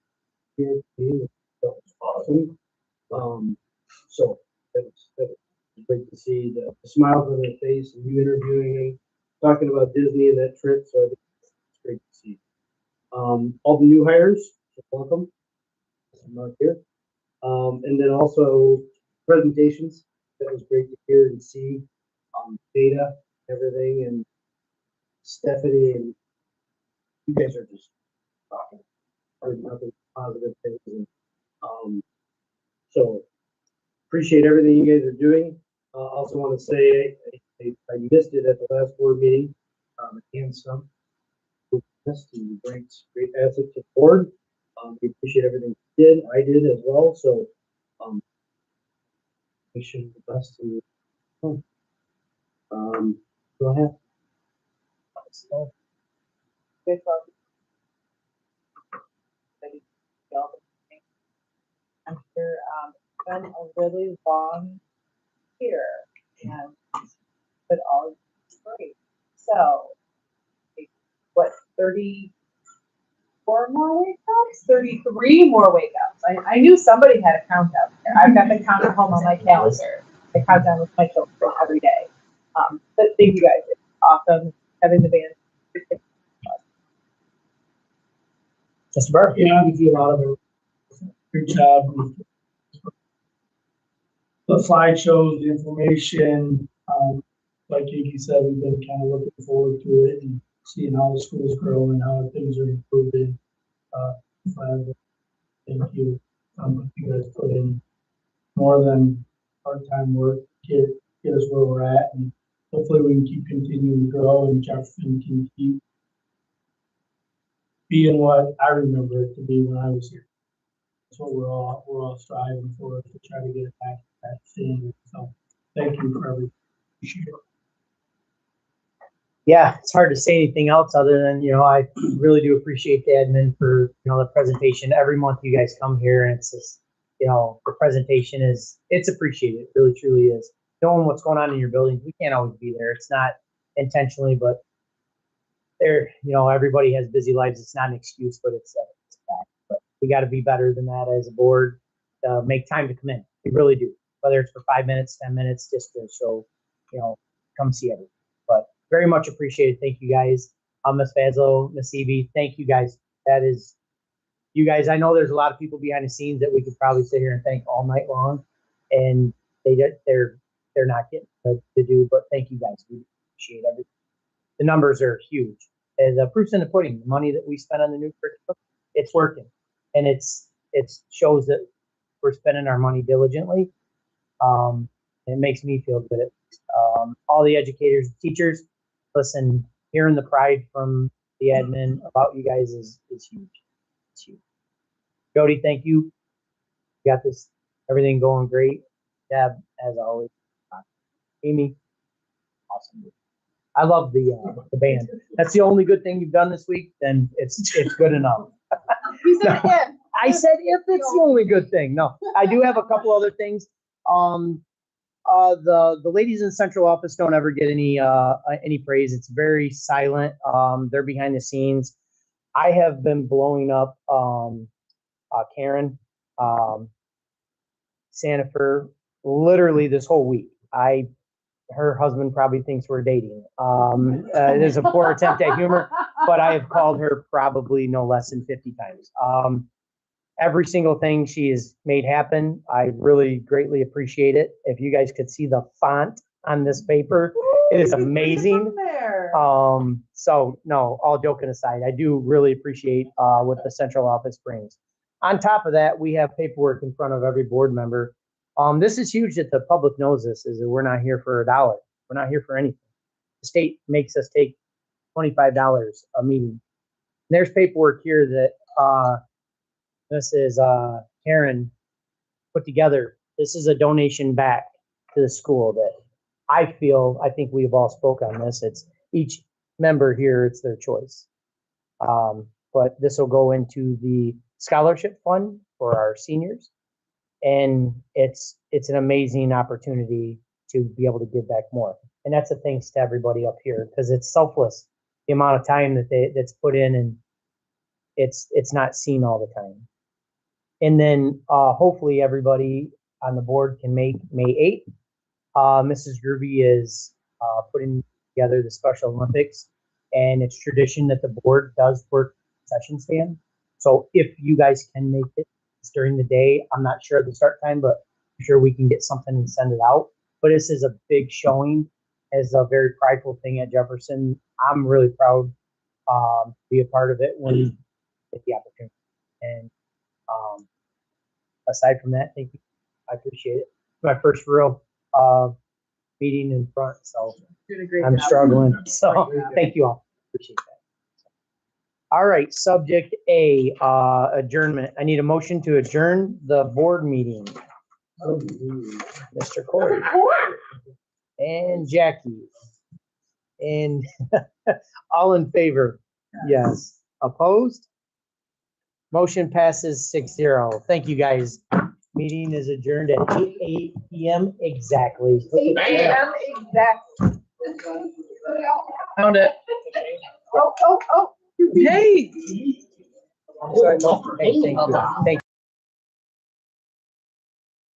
here. That was awesome. So that was great to see the smiles on their face and you interviewing them, talking about Disney and that trip. So I think it's great to see. All the new hires, welcome. I'm out here. And then also presentations. That was great to hear and see. Data, everything, and Stephanie and you guys are just talking. Heard nothing positive things. And, so appreciate everything you guys are doing. Also want to say I missed it at the last board meeting. And some great asset to the board. We appreciate everything you did. I did as well. So we should the best to you. Go ahead. I'm sure it's been a really long year, and but all great. So, what 34 more wake ups? 33 more wake ups. I knew somebody had a countdown there. I've got the count at home on my calendar. I count down with my children every day. But thank you guys. It's awesome having the band. Mr. Burr. Yeah, I do a lot of it. Good job. The slideshows, the information, like Kiki said, we've been kind of looking forward to it and seeing how the schools grow and how things are improving. Thank you. You guys put in more than part-time work to get us where we're at, and hopefully we can keep continuing to grow and Jefferson can keep being what I remember it to be when I was here. That's what we're all striving for, to try to get it back standard. So thank you for everything. Appreciate it. Yeah, it's hard to say anything else other than, I really do appreciate the admin for, the presentation. Every month you guys come here and it's just, the presentation it's appreciated. It really, truly is. Knowing what's going on in your building, we can't always be there. It's not intentionally, but there, everybody has busy lives. It's not an excuse, but it's fact. But we got to be better than that as a board. Make time to come in. We really do. Whether it's for 5 minutes, 10 minutes, just to show, come see everything. But very much appreciated. Thank you guys. Ms. Fazlo, Ms. Evie, thank you guys. That is, you guys, I know there's a lot of people behind the scenes that we could probably sit here and thank all night long, and they're not getting to do, but thank you guys. We appreciate everything. The numbers are huge. And the proof's in the pudding. The money that we spent on the new curriculum, it's working. And it shows that we're spending our money diligently. And it makes me feel good. All the educators, teachers, listen, hearing the pride from the admin about you guys is huge. It's huge. Jody, thank you. You got this, everything going great. Deb, as always. Amy, awesome. I love the band. That's the only good thing you've done this week, then it's good enough. You said again. I said if it's the only good thing. No, I do have a couple other things. The ladies in the central office don't ever get any praise. It's very silent. They're behind the scenes. I have been blowing up Karen Sandifer literally this whole week. Her husband probably thinks we're dating. It is a poor attempt at humor, but I have called her probably no less than 50 times. Every single thing she has made happen, I really greatly appreciate it. If you guys could see the font on this paper, it is amazing. So no, all joking aside, I do really appreciate what the central office brings. On top of that, we have paperwork in front of every board member. This is huge that the public knows this, is that we're not here for $1. We're not here for anything. The state makes us take $25 a meeting. There's paperwork here that this is Karen put together. This is a donation back to the school that I think we've all spoke on this. It's each member here, it's their choice. But this will go into the scholarship fund for our seniors. And it's an amazing opportunity to be able to give back more. And that's a thanks to everybody up here, because it's selfless, the amount of time that's put in, and it's not seen all the time. And then hopefully everybody on the board can make May 8th. Mrs. Groovy is putting together the Special Olympics, and it's tradition that the board does work session stand. So if you guys can make it during the day, I'm not sure of the start time, but I'm sure we can get something and send it out. But this is a big showing, as a very prideful thing at Jefferson. I'm really proud to be a part of it when you get the opportunity. And aside from that, thank you. I appreciate it. My first real meeting in front, so I'm struggling. So thank you all. Appreciate that. All right, subject A, adjournment. I need a motion to adjourn the board meeting. Mr. Corey. And Jackie. And all in favor? Yes. Opposed? Motion passes 6-0. Thank you, guys. Meeting is adjourned at 8 p.m. exactly. 8 p.m. exactly. Found it. Oh. Hey. Hey, thank you. Thank you.